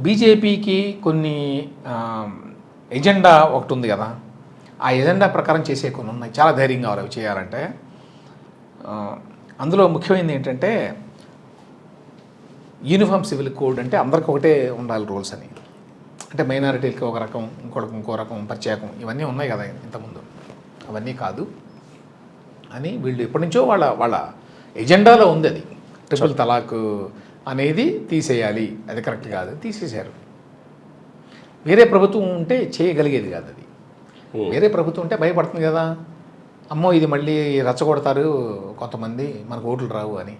Speaker 3: బీజేపీకి కొన్ని ఎజెండా ఒకటి ఉంది కదా, ఆ ఎజెండా ప్రకారం చేసే కొన్ని ఉన్నాయి, చాలా ధైర్యం కావాలి అవి చేయాలంటే. అందులో ముఖ్యమైనది ఏంటంటే యూనిఫామ్ సివిల్ కోడ్, అంటే అందరికి ఒకటే ఉండాలి రూల్స్ అని. అంటే మైనారిటీలకి ఒక రకం, ఇంకో రకం ప్రత్యేకం, ఇవన్నీ ఉన్నాయి కదా ఇంతకుముందు, అవన్నీ కాదు అని వీళ్ళు ఎప్పటి నుంచో వాళ్ళ ఎజెండాలో ఉంది. అది ట్రిపుల్ తలాక్ అనేది తీసేయాలి, అది కరెక్ట్ కాదు, తీసేశారు. వేరే ప్రభుత్వం ఉంటే చేయగలిగేది కాదు అది. వేరే ప్రభుత్వం ఉంటే భయపడుతుంది కదా, అమ్మో ఇది మళ్ళీ రెచ్చగొడతారు కొంతమంది, మనకు ఓట్లు రావు అని.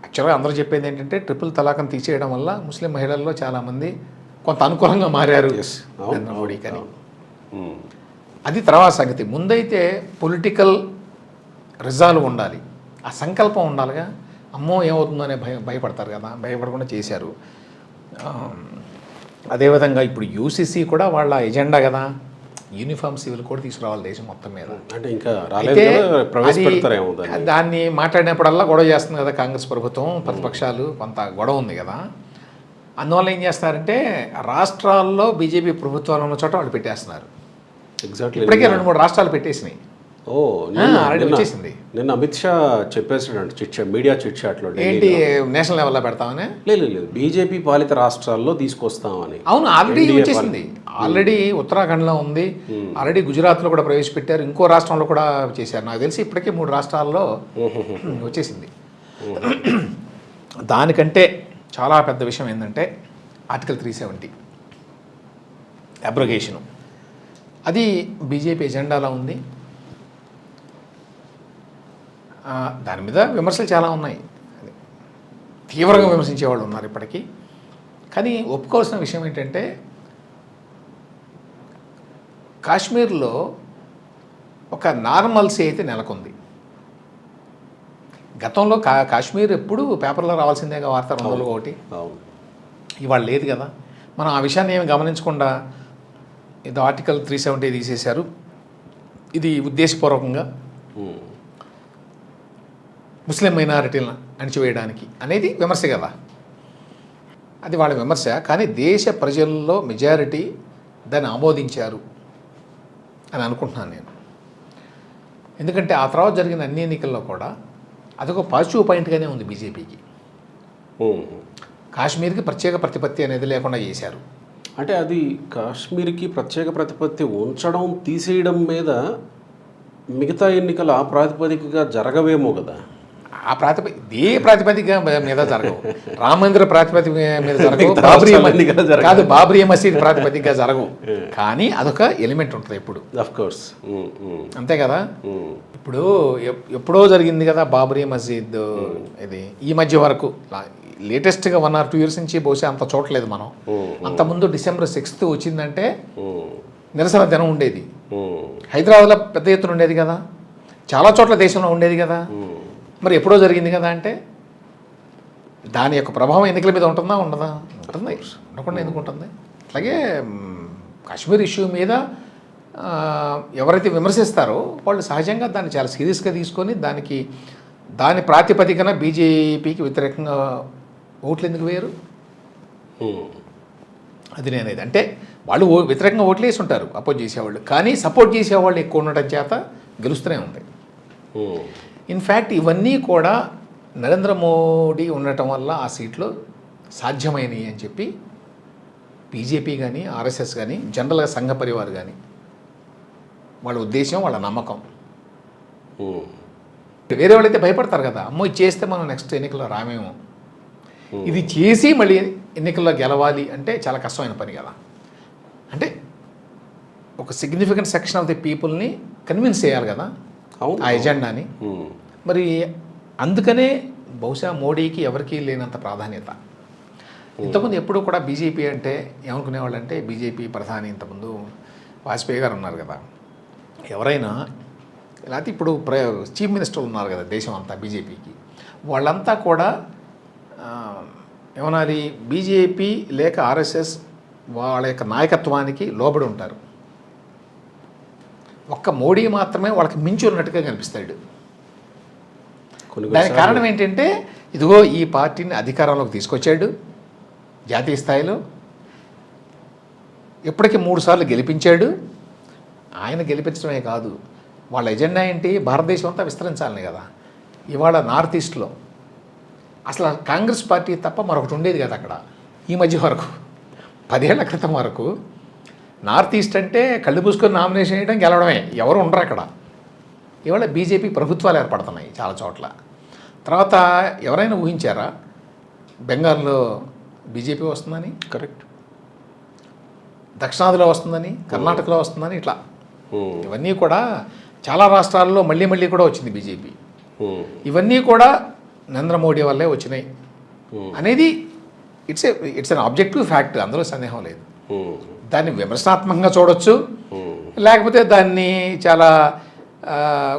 Speaker 3: యాక్చువల్గా అందరూ చెప్పేది ఏంటంటే ట్రిపుల్ తలాక్ని తీసేయడం వల్ల ముస్లిం మహిళల్లో చాలామంది కొంత అనుకూలంగా మారారు నరేంద్ర మోడీకి అని. అది తర్వాత సంగతి. ముందైతే పొలిటికల్ రిజాల్వ్ ఉండాలి, ఆ సంకల్పం ఉండాలిగా. అమ్మో ఏమవుతుందనే భయపడతారు కదా, భయపడకుండా చేశారు. అదేవిధంగా ఇప్పుడు యూసీసీ కూడా వాళ్ళ ఎజెండా కదా, యూనిఫామ్ సివిల్ కోడ్ తీసుకురావాలి దేశం మొత్తం మీద.
Speaker 2: అంటే ఇంకా రాలేదు కదా, ప్రవేశపెడతారేమో దాన్ని.
Speaker 3: దాన్ని మాట్లాడినప్పుడల్లా గొడవ చేస్తుంది కదా కాంగ్రెస్ ప్రభుత్వం, ప్రతిపక్షాలు కొంత గొడవ ఉంది కదా. అందువల్ల ఏం చేస్తారంటే రాష్ట్రాల్లో బీజేపీ ప్రభుత్వాలు ఉన్న చోట వాళ్ళు పెట్టేస్తున్నారు.
Speaker 2: ఎగ్జాక్ట్లీ
Speaker 3: ఇప్పటికే 2-3 రాష్ట్రాలు పెట్టేసినాయి. ఆల్రెడీ వచ్చేసింది.
Speaker 2: నిన్న అమిత్ షా చెప్పేసాడు మీడియా చిట్ చాట్లో,
Speaker 3: ఏంటి నేషనల్ లెవెల్లో పెడతామని.
Speaker 2: లేదు బీజేపీ పాలిత రాష్ట్రాల్లో తీసుకొస్తామని.
Speaker 3: అవును, ఆల్రెడీ వచ్చేసింది. ఆల్రెడీ ఉత్తరాఖండ్లో ఉంది, ఆల్రెడీ గుజరాత్లో కూడా ప్రవేశపెట్టారు, ఇంకో రాష్ట్రంలో కూడా చేశారు. నాకు తెలిసి ఇప్పటికీ 3 రాష్ట్రాల్లో వచ్చేసింది. దానికంటే చాలా పెద్ద విషయం ఏంటంటే ఆర్టికల్ 370 అబ్రగేషను. అది బీజేపీ ఎజెండాలో ఉంది. దాని మీద విమర్శలు చాలా ఉన్నాయి, తీవ్రంగా విమర్శించే వాళ్ళు ఉన్నారు ఇప్పటికీ. కానీ ఒప్పుకోవాల్సిన విషయం ఏంటంటే కాశ్మీర్లో ఒక నార్మల్సీ అయితే నెలకొంది. గతంలో కాశ్మీర్ ఎప్పుడు పేపర్లో రావాల్సిందేగా వార్త 2 రోజులు ఒకటి, ఇవాళ లేదు కదా. మనం ఆ విషయాన్ని ఏమి గమనించకుండా ఇది ఆర్టికల్ 370 తీసేశారు, ఇది ఉద్దేశపూర్వకంగా ముస్లిం మైనారిటీలను అణిచివేయడానికి అనేది విమర్శ కదా. అది వాళ్ళ విమర్శ. కానీ దేశ ప్రజల్లో మెజారిటీ దాన్ని ఆమోదించారు అని అనుకుంటున్నాను నేను. ఎందుకంటే ఆ తర్వాత జరిగిన అన్ని ఎన్నికల్లో కూడా అదొక పాజిటివ్ పాయింట్గానే ఉంది బీజేపీకి. కాశ్మీర్కి ప్రత్యేక ప్రతిపత్తి అనేది లేకుండా చేశారు.
Speaker 2: అంటే అది కాశ్మీర్కి ప్రత్యేక ప్రతిపత్తి ఉంచడం తీసేయడం మీద మిగతా ఎన్నికలు ఆ ప్రాతిపదికగా జరగవేమో కదా.
Speaker 3: ఆ ఏ ప్రాతిపదిక మీద జరగవు. రామ మందిర ప్రాతిపదిక మీద జరగవు, బాబ్రీ మసీద్ ప్రాతిపదికగా జరగవు. కానీ అదొక ఎలిమెంట్ ఉంటుంది ఎప్పుడు,
Speaker 2: ఆఫ్ కోర్స్.
Speaker 3: అంతే కదా. ఇప్పుడు ఎప్పుడో జరిగింది కదా బాబ్రీ మసీద్. ఇది ఈ మధ్య వరకు లేటెస్ట్గా 1 or 2 years నుంచి బహుశా అంత చూడలేదు మనం. అంతకుముందు December 6th వచ్చిందంటే నిరసన దినం ఉండేది. హైదరాబాద్లో పెద్ద ఎత్తున ఉండేది కదా, చాలా చోట్ల దేశంలో ఉండేది కదా. మరి ఎప్పుడో జరిగింది కదా అంటే దాని యొక్క ప్రభావం ఎన్నికల మీద ఉంటుందా ఉండదా? ఉంటుంది, ఉండకుండా ఎందుకు ఉంటుంది. అట్లాగే కాశ్మీర్ ఇష్యూ మీద ఎవరైతే విమర్శిస్తారో వాళ్ళు సహజంగా దాన్ని చాలా సీరియస్గా తీసుకొని దాని ప్రాతిపదికన బీజేపీకి వ్యతిరేకంగా ఓట్లు ఎందుకు వేయరు? అది నేనేది అంటే వాళ్ళు వ్యతిరేకంగా ఓట్లు వేసి ఉంటారు అపోజ్ చేసేవాళ్ళు, కానీ సపోర్ట్ చేసేవాళ్ళు ఎక్కువ ఉండటం చేత గెలుస్తూనే ఉంది. ఇన్ఫ్యాక్ట్ ఇవన్నీ కూడా నరేంద్ర మోడీ ఉండటం వల్ల ఆ సీట్లు సాధ్యమైనవి అని చెప్పి బీజేపీ కానీ ఆర్ఎస్ఎస్ కానీ జనరల్గా సంఘ పరివార్ కానీ వాళ్ళ ఉద్దేశం, వాళ్ళ నమ్మకం. వేరే వాళ్ళైతే భయపడతారు కదా, అమ్మో ఇది చేస్తే మనం నెక్స్ట్ ఎన్నికల్లో రామేమో. ఇది చేసి మళ్ళీ ఎన్నికల్లో గెలవాలి అంటే చాలా కష్టమైన పని కదా. అంటే ఒక సిగ్నిఫికెంట్ సెక్షన్ ఆఫ్ ది పీపుల్ని కన్విన్స్ చేయాలి కదా ఆ ఎజెండాని. మరి అందుకనే బహుశా మోడీకి ఎవరికీ లేనంత ప్రాధాన్యత. ఇంతకుముందు ఎప్పుడు కూడా బీజేపీ అంటే ఏమనుకునేవాళ్ళు అంటే బీజేపీ ప్రధాని ఇంతకుముందు వాజ్పేయి గారు ఉన్నారు కదా, ఎవరైనా లేకపోతే ఇప్పుడు చీఫ్ మినిస్టర్ ఉన్నారు కదా దేశం అంతా బీజేపీకి, వాళ్ళంతా కూడా ఏమనాలి బీజేపీ లేక ఆర్ఎస్ఎస్ వాళ్ళ యొక్క నాయకత్వానికి లోబడి ఉంటారు. ఒక్క మోడీ మాత్రమే వాళ్ళకి మించి ఉన్నట్టుగా కనిపిస్తాడు. దానికి కారణం ఏంటంటే ఇదిగో ఈ పార్టీని అధికారంలోకి తీసుకొచ్చాడు జాతీయ స్థాయిలో, ఇప్పటికీ 3 సార్లు గెలిపించాడు. ఆయన గెలిపించడమే కాదు, వాళ్ళ ఎజెండా ఏంటి, భారతదేశం అంతా విస్తరించాలని కదా. ఇవాళ నార్త్ ఈస్ట్లో అసలు కాంగ్రెస్ పార్టీ తప్ప మరొకటి ఉండేది కదా అక్కడ. ఈ మధ్య వరకు 10 ఏళ్ల క్రితం వరకు నార్త్ ఈస్ట్ అంటే కళ్ళు పూసుకొని నామినేషన్ చేయడం గెలవడమే, ఎవరు ఉండరు అక్కడ. ఇవాళ బీజేపీ ప్రభుత్వాలు ఏర్పడుతున్నాయి చాలా చోట్ల. తర్వాత ఎవరైనా ఊహించారా బెంగాల్లో బీజేపీ వస్తుందని?
Speaker 2: కరెక్ట్.
Speaker 3: దక్షిణాదిలో వస్తుందని, కర్ణాటకలో వస్తుందని, ఇట్లా ఇవన్నీ కూడా చాలా రాష్ట్రాల్లో మళ్ళీ మళ్ళీ కూడా వచ్చింది బీజేపీ. ఇవన్నీ కూడా నరేంద్ర మోడీ వల్లే వచ్చినాయి అనేది ఇట్స్ అన్ ఆబ్జెక్టివ్ ఫ్యాక్ట్, అందులో సందేహం లేదు. దాన్ని విమర్శనాత్మకంగా చూడొచ్చు, లేకపోతే దాన్ని చాలా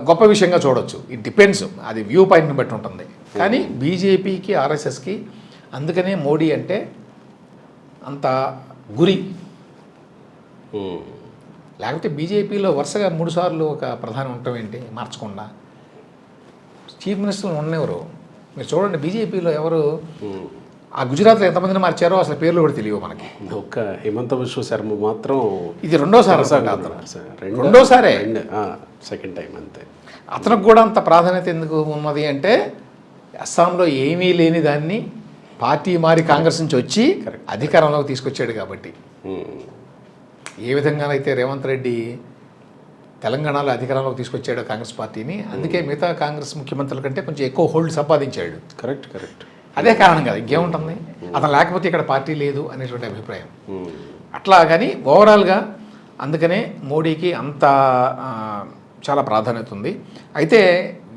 Speaker 3: గొప్ప విషయంగా చూడొచ్చు. ఇట్ డిపెండ్స్, అది వ్యూ పాయింట్ని బట్టి ఉంటుంది. కానీ బీజేపీకి ఆర్ఎస్ఎస్కి అందుకనే మోడీ అంటే అంత గురి. లేకపోతే బీజేపీలో వరుసగా 3 సార్లు ఒక ప్రధాని ఉండటం ఏంటి మార్చకుండా? చీఫ్ మినిస్టర్లు ఉన్నెవరు మీరు చూడండి. బీజేపీలో ఎవరు ఆ గుజరాత్లో ఎంతమందిని మార్చారో అసలు పేర్లు కూడా తెలియవు మనకి.
Speaker 2: ఒక్క హిమంత విశ్వ శర్మ మాత్రం
Speaker 3: ఇది రెండోసారి,
Speaker 2: సెకండ్ టైం అంతే.
Speaker 3: అతనికి కూడా అంత ప్రాధాన్యత ఎందుకు ఉన్నది అంటే అస్సాంలో ఏమీ లేని దాన్ని పార్టీ మారి కాంగ్రెస్ నుంచి వచ్చి అధికారంలోకి తీసుకొచ్చాడు కాబట్టి. ఏ విధంగానైతే రేవంత్ రెడ్డి తెలంగాణలో అధికారంలోకి తీసుకొచ్చాడు కాంగ్రెస్ పార్టీని, అందుకే మిగతా కాంగ్రెస్ ముఖ్యమంత్రుల కంటే కొంచెం ఎక్కువ హోల్డ్ సంపాదించాడు.
Speaker 2: కరెక్ట్.
Speaker 3: అదే కారణం కదా, ఇంకేముంటుంది. అతను లేకపోతే ఇక్కడ పార్టీ లేదు అనేటువంటి అభిప్రాయం. అట్లా కానీ ఓవరాల్గా అందుకనే మోడీకి అంత చాలా ప్రాధాన్యత ఉంది. అయితే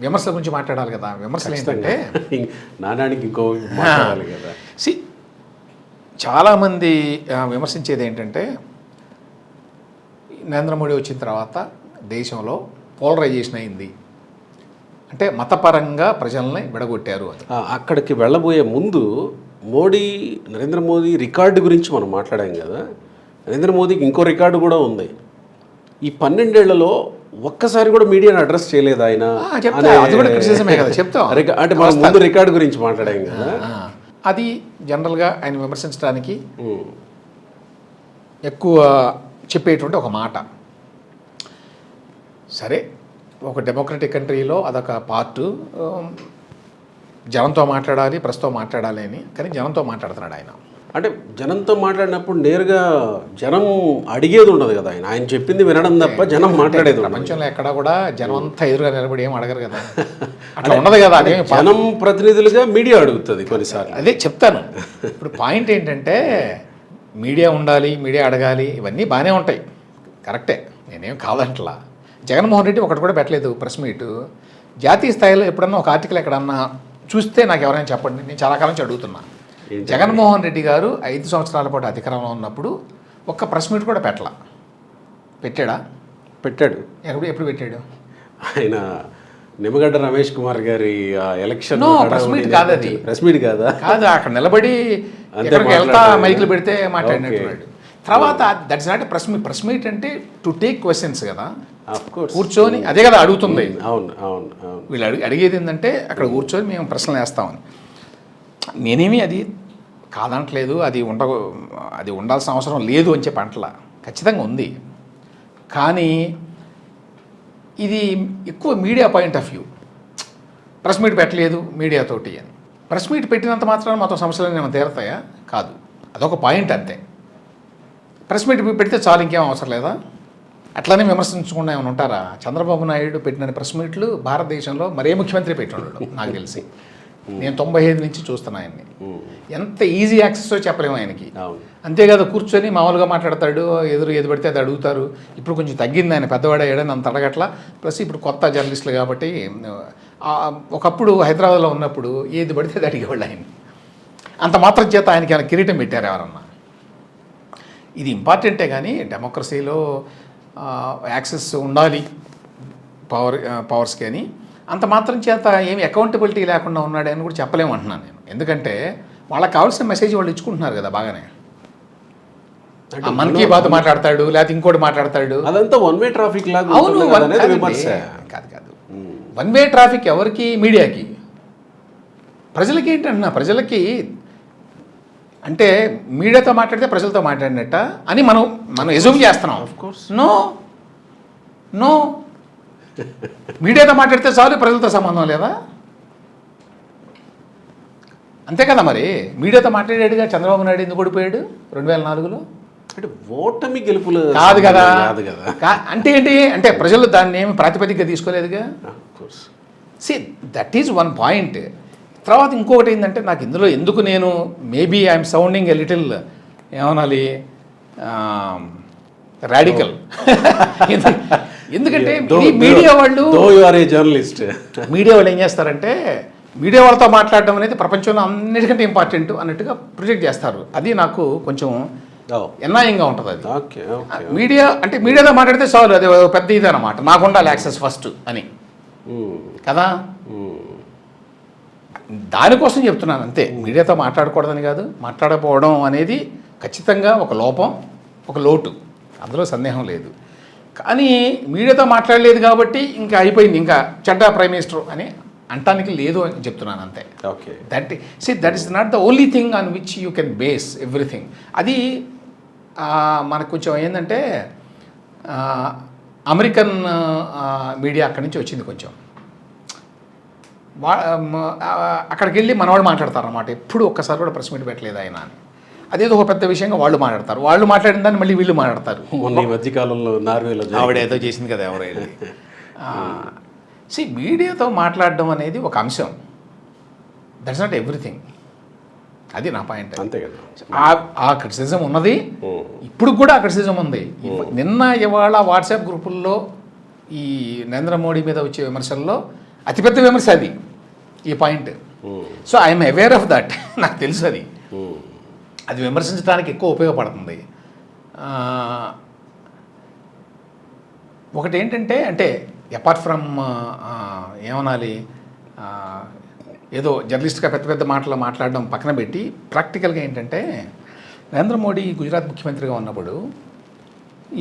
Speaker 3: విమర్శల గురించి మాట్లాడాలి కదా. విమర్శలు ఏంటంటే
Speaker 2: నానానికి ఇంకో మాట్లాడాలి కదా.
Speaker 3: చాలామంది విమర్శించేది ఏంటంటే నరేంద్ర మోడీ వచ్చిన తర్వాత దేశంలో పోలరైజేషన్ అయింది అంటే మతపరంగా ప్రజల్ని విడగొట్టారు అని.
Speaker 2: అక్కడికి వెళ్ళబోయే ముందు నరేంద్ర మోదీ రికార్డు గురించి మనం మాట్లాడాం కదా. నరేంద్ర మోదీకి ఇంకో రికార్డు కూడా ఉంది. ఈ 12 ఏళ్లలో ఒక్కసారి కూడా మీడియాను అడ్రస్ చేయలేదు ఆయన.
Speaker 3: అది కూడా క్రిటిసిజమే కదా, చెప్తాం.
Speaker 2: అంటే మనం ముందు రికార్డు గురించి మాట్లాడాం కదా.
Speaker 3: అది జనరల్గా ఆయన విమర్శించడానికి ఎక్కువ చెప్పేటువంటి ఒక మాట. సరే, ఒక డెమోక్రటిక్ కంట్రీలో అదొక పార్టు. జనంతో మాట్లాడాలి, ప్రెస్తో మాట్లాడాలి అని. కానీ జనంతో మాట్లాడుతున్నాడు ఆయన.
Speaker 2: అంటే జనంతో మాట్లాడినప్పుడు నేరుగా జనం అడిగేది ఉండదు కదా. ఆయన చెప్పింది వినడం తప్ప జనం మాట్లాడేది.
Speaker 3: ప్రపంచంలో ఎక్కడా కూడా జనం అంతా ఎదురుగా నిలబడి ఏం అడగరు కదా. అట్లా ఉండదు కదా.
Speaker 2: జనం ప్రతినిధులుగా మీడియా అడుగుతుంది కొన్నిసార్లు.
Speaker 3: అదే చెప్తాను. ఇప్పుడు పాయింట్ ఏంటంటే మీడియా ఉండాలి, మీడియా అడగాలి, ఇవన్నీ బాగానే ఉంటాయి, కరెక్టే, నేనేం కాదంటలా. జగన్మోహన్ రెడ్డి ఒకటి కూడా పెట్టలేదు ప్రెస్ మీటు. జాతీయ స్థాయిలో ఎప్పుడన్నా ఒక ఆర్టికల్ ఎక్కడన్నా చూస్తే నాకు ఎవరైనా చెప్పండి, నేను చాలా కాలం నుంచి అడుగుతున్నా. జగన్మోహన్ రెడ్డి గారు 5 సంవత్సరాల పాటు అధికారంలో ఉన్నప్పుడు ఒక్క ప్రెస్ మీట్ కూడా పెట్టాడా?
Speaker 2: పెట్టాడు.
Speaker 3: ఎప్పుడు పెట్టాడు?
Speaker 2: ఆయన నిమ్మగడ్డ రమేష్ కుమార్ గారి ఎలక్షన్
Speaker 3: ప్రెస్ మీట్ కాదు, అది
Speaker 2: ప్రెస్ మీట్ కాదు,
Speaker 3: అక్కడ నిలబడి వెళ్తా మైకులు పెడితే మాట్లాడినట్టు. తర్వాత దట్స్ నాట్ ప్రెస్ మీట్ అంటే టు టేక్ క్వశ్చన్స్ కదా, కూర్చొని అదే కదా అడుగుతుంది.
Speaker 2: అవును.
Speaker 3: వీళ్ళు అడిగేది ఏంటంటే అక్కడ కూర్చొని మేము ప్రశ్నలు వేస్తామని. నేనేమి అది కాదనట్లేదు, అది ఉండాల్సిన అవసరం లేదు అని చెప్పి అంటలా, ఖచ్చితంగా ఉంది. కానీ ఇది ఎక్కువ media point of view. Press meet పెట్టలేదు మీడియాతోటి అని. ప్రెస్ మీట్ పెట్టినంత మాత్రాన మొత్తం సమస్యలు ఏమైనా తీరతాయా? కాదు, అదొక పాయింట్ అంతే. ప్రెస్ మీట్ పెడితే చాలు, ఇంకేం అవసరం లేదా? అట్లానే విమర్శించకుండా ఏమైనా ఉంటారా? చంద్రబాబు నాయుడు పెట్టిన ప్రెస్ మీట్లు భారతదేశంలో మరే ముఖ్యమంత్రి పెట్టి ఉండడు నాకు తెలిసి. నేను 95 నుంచి చూస్తున్నా ఆయన్ని. ఎంత ఈజీ యాక్సెస్తో చెప్పలేము ఆయనకి. అంతేకాదు, కూర్చొని మామూలుగా మాట్లాడతాడు, ఏది పడితే అది అడుగుతారు. ఇప్పుడు కొంచెం తగ్గింది, ఆయన పెద్దవాడేయడని అంత అడగట్లా. ప్లస్ ఇప్పుడు కొత్త జర్నలిస్టులు కాబట్టి. ఒకప్పుడు హైదరాబాద్లో ఉన్నప్పుడు ఏది పడితే అది అడిగేవాళ్ళు ఆయన. అంత మాత్రం చేత ఆయనకి ఆయన కిరీటం పెట్టారు ఎవరన్నా. ఇది ఇంపార్టెంటే, కానీ డెమోక్రసీలో యాక్సెస్ ఉండాలి పవర్స్కి అని. అంత మాత్రం చేత ఏమి అకౌంటబిలిటీ లేకుండా ఉన్నాడు అని కూడా చెప్పలేమంటున్నాను నేను. ఎందుకంటే వాళ్ళకి కావాల్సిన మెసేజ్ వాళ్ళు ఇచ్చుకుంటున్నారు కదా బాగానే. మన్ కీ బాత్ మాట్లాడతాడు, లేకపోతే ఇంకోటి మాట్లాడతాడు,
Speaker 2: అదంతా వన్ వే ట్రాఫిక్ లాగా.
Speaker 3: అవును, కాదు. వన్ వే ట్రాఫిక్ ఎవరికి? మీడియాకి. ప్రజలకి ఏంటంటున్నా, ప్రజలకి అంటే మీడియాతో మాట్లాడితే ప్రజలతో మాట్లాడినట్ట అని మనం ఎజ్యూమ్ చేస్తున్నాం.
Speaker 2: ఆఫ్ కోర్స్
Speaker 3: నో మీడియాతో మాట్లాడితే చాలు, ప్రజలతో సంబంధం లేదా? అంతే కదా. మరి మీడియాతో మాట్లాడాడుగా చంద్రబాబు నాయుడు, ఎందుకు ఓడిపోయాడు 2004లో?
Speaker 2: అంటే ఓటమి గెలుపులు
Speaker 3: కాదు కదా. అంటే ఏంటి అంటే ప్రజలు దాన్ని ఏమి ప్రాతిపదికగా తీసుకోలేదుగా. That is one point. తర్వాత ఇంకొకటి ఏంటంటే నాకు ఇందులో ఎందుకు నేను maybe I'm sounding a little ఏమనాలి రాడికల్. ఎందుకంటే మీడియా వాళ్ళు
Speaker 2: జర్నలిస్ట్
Speaker 3: మీడియా వాళ్ళు ఏం చేస్తారంటే మీడియా వాళ్ళతో మాట్లాడడం అనేది ప్రపంచంలో అన్నిటికంటే ఇంపార్టెంట్ అన్నట్టుగా ప్రొజెక్ట్ చేస్తారు. అది నాకు కొంచెం ఎన్నాయంగా ఉంటుంది. అది మీడియా అంటే మీడియాతో మాట్లాడితే చాలు, అది పెద్ద ఇది అన్నమాట, నాకు ఉండాలి యాక్సెస్ ఫస్ట్ అని కదా. దానికోసం చెప్తున్నాను అంతే. మీడియాతో మాట్లాడకూడదని కాదు, మాట్లాడకపోవడం అనేది ఖచ్చితంగా ఒక లోపం, ఒక లోటు, అందులో సందేహం లేదు. కానీ మీడియాతో మాట్లాడలేదు కాబట్టి ఇంకా అయిపోయింది, ఇంకా చెడ్డ ప్రైమ్ మినిస్టర్ అని అంటానికి లేదు అని చెప్తున్నాను అంతే.
Speaker 2: Okay,
Speaker 3: that is not the only thing on which you can base everything. అది మనకు కొంచెం ఏంటంటే అమెరికన్ మీడియా అక్కడి నుంచి వచ్చింది కొంచెం. అక్కడికి వెళ్ళి మనవాళ్ళు మాట్లాడతారు అన్నమాట, ఎప్పుడు ఒక్కసారి కూడా ప్రెస్ మీట్ పెట్టలేదు ఆయన అని. అదేదో ఒక పెద్ద విషయంగా వాళ్ళు మాట్లాడతారు, వాళ్ళు మాట్లాడిన దాన్ని మళ్ళీ వీళ్ళు మాట్లాడతారు.
Speaker 2: మొన్న ఈ మధ్యకాలంలో నార్వేలో
Speaker 3: ఆవిడేదో చేసింది కదా ఎవరైనా. మీడియాతో మాట్లాడడం అనేది ఒక అంశం, దట్స్ నాట్ ఎవ్రీథింగ్. అది నా పాయింట్.
Speaker 2: అంతే కదా,
Speaker 3: ఆ క్రిటిసిజం ఉన్నది, ఇప్పుడు కూడా ఆ క్రిటిసిజం ఉంది. నిన్న ఇవాళ వాట్సాప్ గ్రూపుల్లో ఈ నరేంద్ర మోడీ మీద వచ్చే విమర్శల్లో అతిపెద్ద విమర్శ అది, ఈ point. So I'm aware of that, నాకు తెలుసు అది. అది విమర్శించడానికి ఎక్కువ ఉపయోగపడుతుంది. ఒకటి ఏంటంటే, అంటే అపార్ట్ ఫ్రమ్ ఏమనాలి, ఏదో జర్నలిస్ట్గా పెద్ద పెద్ద మాటలు మాట్లాడడం పక్కన పెట్టి, ప్రాక్టికల్గా ఏంటంటే నరేంద్ర మోడీ గుజరాత్ ముఖ్యమంత్రిగా ఉన్నప్పుడు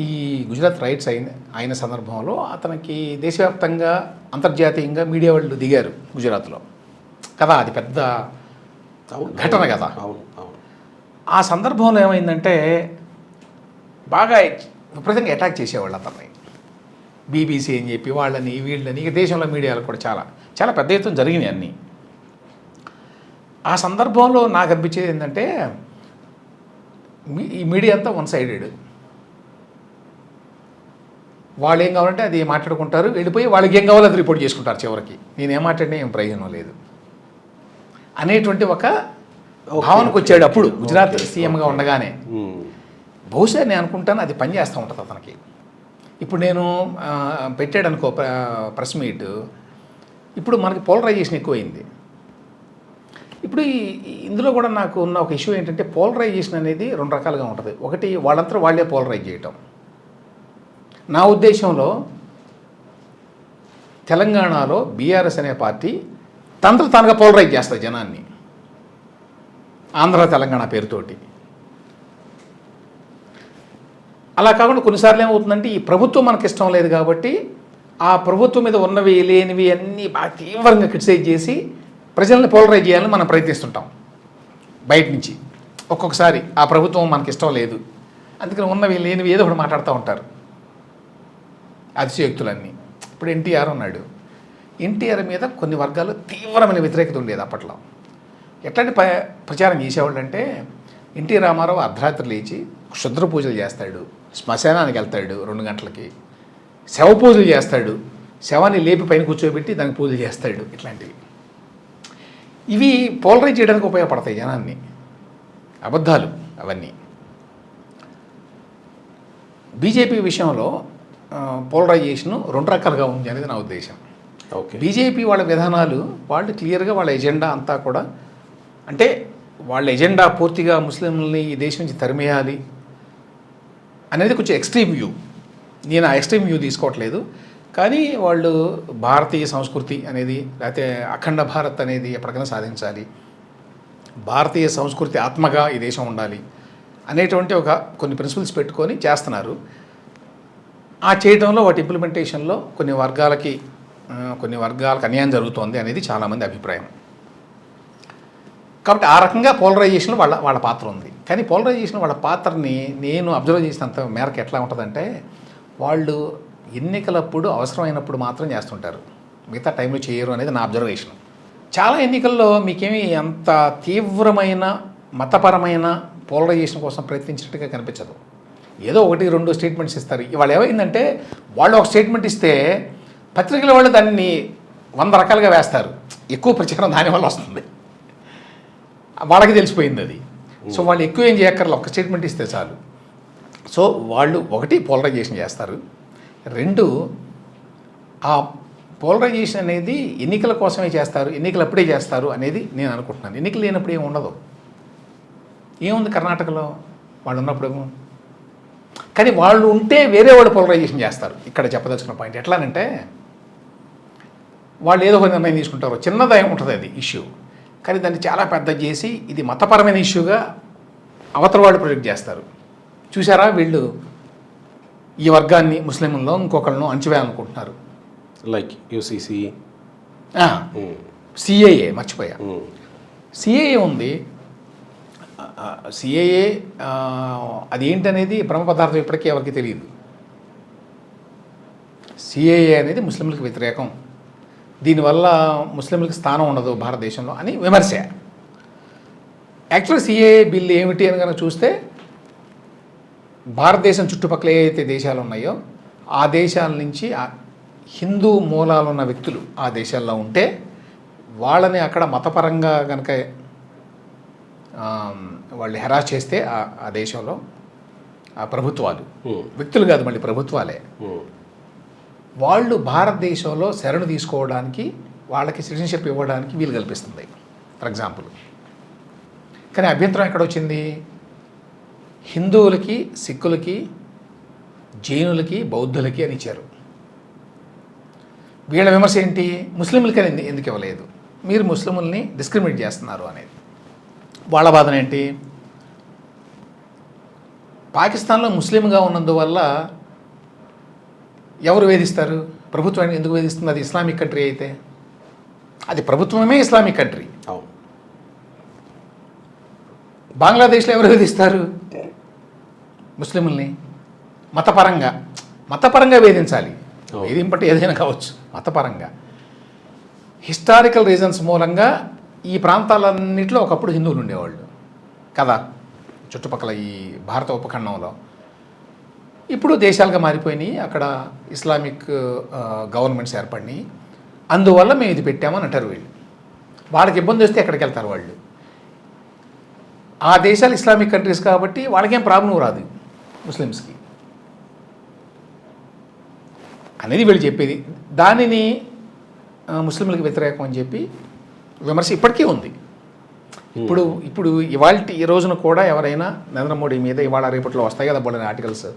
Speaker 3: ఈ గుజరాత్ రైట్స్ అయిన సందర్భంలో అతనికి దేశవ్యాప్తంగా అంతర్జాతీయంగా మీడియా వాళ్ళు దిగారు గుజరాత్లో కదా, అది పెద్ద ఘటన కదా. ఆ సందర్భంలో ఏమైందంటే బాగా విపరీతంగా అటాక్ చేసేవాళ్ళు అతన్ని, బీబీసీ అని చెప్పి వాళ్ళని వీళ్ళని, ఇక దేశంలో మీడియాలు కూడా చాలా చాలా పెద్ద ఎత్తున జరిగినాయి అన్నీ. ఆ సందర్భంలో నాకు అనిపించేది ఏంటంటే ఈ మీడియా అంతా వన్ సైడెడ్. వాళ్ళు ఏం కావాలంటే అది మాట్లాడుకుంటారు, వెళ్ళిపోయి వాళ్ళకి ఏం కావాలో అది రిపోర్ట్ చేసుకుంటారు. చివరికి నేనేం మాట్లాడినా ఏం ప్రయోజనం లేదు అనేటువంటి ఒక భావనకు వచ్చాడు అప్పుడు గుజరాత్ సీఎంగా ఉండగానే. బహుశా నేను అనుకుంటాను అది పనిచేస్తూ ఉంటుంది అతనికి. ఇప్పుడు నేను పెట్టాడు అనుకో ప్రెస్ మీట్, ఇప్పుడు మనకి పోలరైజేషన్ ఎక్కువైంది. ఇప్పుడు ఇందులో కూడా నాకు ఉన్న ఒక ఇష్యూ ఏంటంటే, పోలరైజేషన్ అనేది రెండు రకాలుగా ఉంటుంది. ఒకటి వాళ్ళంతా వాళ్ళే పోలరైజ్ చేయటం. నా ఉద్దేశంలో తెలంగాణలో బీఆర్ఎస్ అనే పార్టీ తానుగా పోలరైజ్ చేస్తుంది జనాన్ని, ఆంధ్ర తెలంగాణ పేరుతోటి. అలా కాకుండా కొన్నిసార్లు ఏమవుతుందంటే, ఈ ప్రభుత్వం మనకి ఇష్టం లేదు కాబట్టి ఆ ప్రభుత్వం మీద ఉన్నవి లేనివి అన్నీ బాగా తీవ్రంగా క్రిటిసైజ్ చేసి ప్రజల్ని పోలరైజ్ చేయాలని మనం ప్రయత్నిస్తుంటాం బయట నుంచి. ఒక్కొక్కసారి ఆ ప్రభుత్వం మనకి ఇష్టం లేదు, అందుకని ఉన్నవి లేనివి ఏదో ఒకటి మాట్లాడుతూ ఉంటారు అతిశయోక్తులన్నీ. ఇప్పుడు ఎన్టీఆర్ ఉన్నాడు, ఎన్టీఆర్ మీద కొన్ని వర్గాలు తీవ్రమైన వ్యతిరేకత ఉండేది అప్పట్లో. ఎట్లాంటి ప్రచారం చేసేవాళ్ళు అంటే, ఎన్టీ రామారావు అర్ధరాత్రి లేచి క్షుద్ర పూజలు చేస్తాడు, శ్మశానానికి వెళ్తాడు 2 గంటలకి, శవ పూజలు చేస్తాడు, శవాన్ని లేపి పైన కూర్చోబెట్టి దానికి పూజలు చేస్తాడు. ఇట్లాంటివి ఇవి పోలరైజ్ చేయడానికి ఉపయోగపడతాయి జనాన్ని. అబద్ధాలు అవన్నీ. బీజేపీ విషయంలో పోలరైజేషన్ 2 రకాలుగా ఉంది అనేది నా ఉద్దేశం.
Speaker 2: ఓకే,
Speaker 3: బీజేపీ వాళ్ళ విధానాలు, వాళ్ళు క్లియర్గా వాళ్ళ ఎజెండా అంతా కూడా, అంటే వాళ్ళ ఎజెండా పూర్తిగా ముస్లింలని ఈ దేశం నుంచి తరిమేయాలి అనేది కొంచెం ఎక్స్ట్రీమ్ వ్యూ. నేను ఆ ఎక్స్ట్రీమ్ వ్యూ తీసుకోవట్లేదు. కానీ వాళ్ళు భారతీయ సంస్కృతి అనేది, లేకపోతే అఖండ భారత్ అనేది ఎప్పటికైనా సాధించాలి, భారతీయ సంస్కృతి ఆత్మగా ఈ దేశం ఉండాలి అనేటువంటి కొన్ని ప్రిన్సిపల్స్ పెట్టుకొని చేస్తున్నారు. ఆ చేయడంలో వాటి ఇంప్లిమెంటేషన్లో కొన్ని వర్గాలకు అన్యాయం జరుగుతోంది అనేది చాలామంది అభిప్రాయం. కాబట్టి ఆ రకంగా పోలరైజేషన్లో వాళ్ళ పాత్ర ఉంది. కానీ పోలరైజేషన్ వాళ్ళ పాత్రని నేను అబ్జర్వ్ చేసినంత మేరకు ఎట్లా ఉంటుందంటే, వాళ్ళు ఎన్నికలప్పుడు అవసరమైనప్పుడు మాత్రం చేస్తుంటారు, మిగతా టైంలో చేయరు అనేది నా అబ్జర్వేషన్. చాలా ఎన్నికల్లో మీకేమీ అంత తీవ్రమైన మతపరమైన పోలరైజేషన్ కోసం ప్రయత్నించినట్టుగా కనిపించదు. ఏదో 1-2 స్టేట్మెంట్స్ ఇస్తారు. ఇవాళ ఏమైందంటే, వాళ్ళు ఒక స్టేట్మెంట్ ఇస్తే పత్రికల వాళ్ళు దాన్ని 100 రకాలుగా వేస్తారు, ఎక్కువ ప్రచారం దానివల్ల వస్తుంది, వాళ్ళకి తెలిసిపోయింది అది. సో వాళ్ళు ఎక్కువ ఏం చేయక్కర్లేదు, ఒక స్టేట్మెంట్ ఇస్తే చాలు. సో వాళ్ళు 1 పోలరైజేషన్ చేస్తారు, 2 ఆ పోలరైజేషన్ అనేది ఎన్నికల కోసమే చేస్తారు, ఎన్నికలు అప్పుడే చేస్తారు అనేది నేను అనుకుంటున్నాను. ఎన్నికలు లేనప్పుడు ఏమి ఉండదు. ఏముంది కర్ణాటకలో వాళ్ళు ఉన్నప్పుడేమో, కానీ వాళ్ళు ఉంటే వేరే వాళ్ళు పోలరైజేషన్ చేస్తారు. ఇక్కడ చెప్పదలుచుకున్న పాయింట్ ఎట్లానంటే, వాళ్ళు ఏదో ఒక నిర్ణయం తీసుకుంటారు, చిన్నదా ఉంటుంది అది ఇష్యూ, కానీ దాన్ని చాలా పెద్ద చేసి ఇది మతపరమైన ఇష్యూగా అవతల వాళ్ళు ప్రొజెక్ట్ చేస్తారు. చూసారా వీళ్ళు ఈ వర్గాన్ని ముస్లింలలో ఇంకొకళ్ళను అణచివేయాలనుకుంటున్నారు.
Speaker 2: లైక్ యూసీసీ,
Speaker 3: సిఏఏ మర్చిపోయా. సిఏఏ ఉంది. సిఏఏ అదేంటనేది బ్రహ్మ పదార్థం ఇప్పటికీ ఎవరికి తెలియదు. సిఏఏ అనేది ముస్లింలకు వ్యతిరేకం, దీనివల్ల ముస్లింలకు స్థానం ఉండదు భారతదేశంలో అని విమర్శ. యాక్చువల్గా సిఏఏ బిల్ ఏమిటి అని కనుక చూస్తే భారతదేశం చుట్టుపక్కల ఏవైతే దేశాలు ఉన్నాయో ఆ దేశాల నుంచి హిందూ మూలాలు ఉన్న వ్యక్తులు ఆ దేశాల్లో ఉంటే వాళ్ళని అక్కడ మతపరంగా కనుక వాళ్ళు హెరాస్ చేస్తే ఆ దేశంలో ఆ ప్రభుత్వాలు, వ్యక్తులు కాదు మళ్ళీ ప్రభుత్వాలే, వాళ్ళు భారతదేశంలో శరణు తీసుకోవడానికి వాళ్ళకి సిటిజన్షిప్ ఇవ్వడానికి వీలు కల్పిస్తుంది ఫర్ ఎగ్జాంపుల్. కానీ అభ్యంతరం ఎక్కడ వచ్చింది? హిందువులకి, సిక్కులకి, జైనులకి, బౌద్ధులకి అని ఇచ్చారు. వీళ్ళ విమర్శ ఏంటి? ముస్లింలకి అని ఎందుకు ఇవ్వలేదు, మీరు ముస్లింలని డిస్క్రిమినేట్ చేస్తున్నారు అనేది. వాళ్ళ బాధన ఏంటి? పాకిస్తాన్లో ముస్లింగా ఉన్నందువల్ల ఎవరు వేధిస్తారు? ప్రభుత్వాన్ని ఎందుకు వేధిస్తుంది? అది ఇస్లామిక్ కంట్రీ అయితే, అది ప్రభుత్వమే ఇస్లామిక్ కంట్రీ.
Speaker 2: అవును.
Speaker 3: బంగ్లాదేశ్లో ఎవరు వేధిస్తారు ముస్లింల్ని? మతపరంగా వేధించాలి. వేధింపటి ఏదైనా కావచ్చు, మతపరంగా హిస్టారికల్ రీజన్స్ మూలంగా ఈ ప్రాంతాలన్నింటిలో ఒకప్పుడు హిందువులు ఉండేవాళ్ళు కదా, చుట్టుపక్కల ఈ భారత ఉపఖండంలో. ఇప్పుడు దేశాలుగా మారిపోయినాయి, అక్కడ ఇస్లామిక్ గవర్నమెంట్స్ ఏర్పడినాయి, అందువల్ల మేము ఇది పెట్టామని అంటారు వీళ్ళు. వాళ్ళకి ఇబ్బంది వస్తే ఎక్కడికి వెళ్తారు వాళ్ళు? ఆ దేశాలు ఇస్లామిక్ కంట్రీస్ కాబట్టి వాళ్ళకేం ప్రాబ్లం రాదు ముస్లిమ్స్కి అనేది వీళ్ళు చెప్పేది. దానిని ముస్లింలకు వ్యతిరేకం అని చెప్పి విమర్శ ఇప్పటికీ ఉంది. ఇప్పుడు ఇవాళ ఈ రోజున కూడా ఎవరైనా నరేంద్ర మోడీ మీద ఇవాళ రేపట్లో వస్తాయి కదా బోలని ఆర్టికల్స్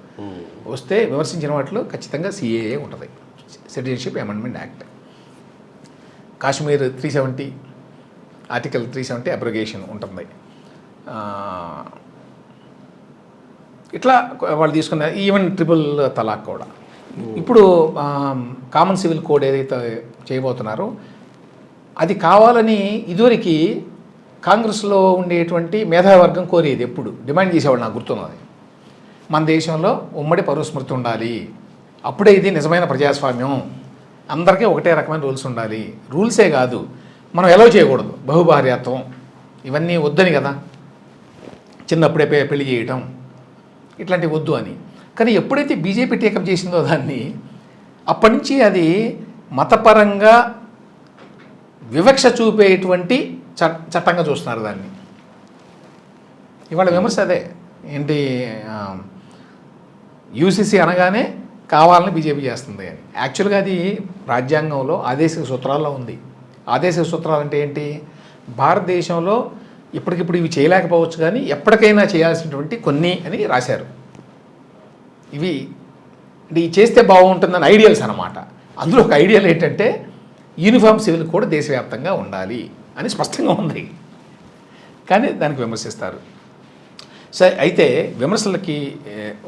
Speaker 3: వస్తే విమర్శించిన వాటిలో ఖచ్చితంగా సిఏఏ ఉంటుంది, citizenship amendment act. Kashmir 370 article 370 abrogation ఉంటుంది. ఇట్లా వాళ్ళు తీసుకున్న ఈవెన్ ట్రిపుల్ తలాక్ కూడా. ఇప్పుడు కామన్ సివిల్ కోడ్ ఏదైతే చేయబోతున్నారో అది కావాలని ఇదివరకు కాంగ్రెస్లో ఉండేటువంటి మేధావర్గం కోరేది, ఎప్పుడు డిమాండ్ చేసేవాళ్ళు, నాకు గుర్తున్నది. మన దేశంలో ఉమ్మడి పౌరస్మృతి ఉండాలి, అప్పుడే ఇది నిజమైన ప్రజాస్వామ్యం, అందరికీ ఒకటే రకమైన రూల్స్ ఉండాలి. రూల్సే కాదు, మనం ఎలా చేయకూడదు, బహుభార్యాత్వం ఇవన్నీ వద్దని కదా, చిన్నప్పుడే పెళ్లి చేయటం ఇట్లాంటివి వద్దు అని. కానీ ఎప్పుడైతే బీజేపీ టేకప్ చేసిందో దాన్ని, అప్పటి నుంచి అది మతపరంగా వివక్ష చూపేటువంటి చట్టంగా చూస్తున్నారు దాన్ని. ఇవాళ విమర్శ అదే ఏంటి, యూసీసీ అనగానే కావాలని బీజేపీ చేస్తుంది అని. యాక్చువల్గా అది రాజ్యాంగంలో ఆదేశిక సూత్రాల్లో ఉంది. ఆదేశిక సూత్రాలు అంటే ఏంటి? భారతదేశంలో ఇప్పటికిప్పుడు ఇవి చేయలేకపోవచ్చు కానీ ఎప్పటికైనా చేయాల్సినటువంటి కొన్ని అని రాశారు. ఇవి చేస్తే బాగుంటుందని ఐడియల్స్ అన్నమాట. అందులో ఒక ఐడియల్ ఏంటంటే యూనిఫామ్ సివిల్ కోడ్ దేశవ్యాప్తంగా ఉండాలి అని స్పష్టంగా ఉంది, కానీ దానికి విమర్శిస్తారు. సరే, అయితే విమర్శలకి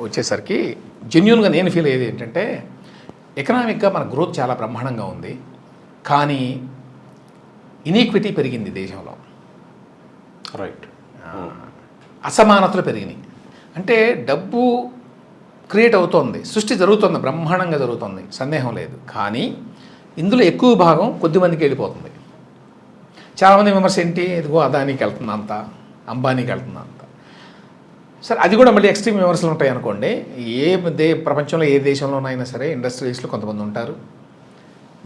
Speaker 3: వచ్చేసరికి జెన్యూన్గా నేను ఫీల్ అయ్యేది ఏంటంటే, ఎకనామిక్గా మన గ్రోత్ చాలా బ్రహ్మాండంగా ఉంది, కానీ ఇనీక్విటీ పెరిగింది దేశంలో.
Speaker 2: రైట్.
Speaker 3: అసమానతలు పెరిగినాయి. అంటే డబ్బు క్రియేట్ అవుతోంది, సృష్టి జరుగుతుంది, బ్రహ్మాండంగా జరుగుతుంది, సందేహం లేదు. కానీ ఇందులో ఎక్కువ భాగం కొద్దిమందికి వెళ్ళిపోతుంది. చాలామంది విమర్శ ఏంటి, ఇదిగో అదానికి వెళ్తుంది అంత, అంబానీకి వెళ్తుంది అంత. సరే, అది కూడా మళ్ళీ ఎక్స్ట్రీమ్ విమర్శలు ఉంటాయి అనుకోండి. ప్రపంచంలో ఏ దేశంలోనైనా సరే ఇండస్ట్రియలిస్టులు కొంతమంది ఉంటారు,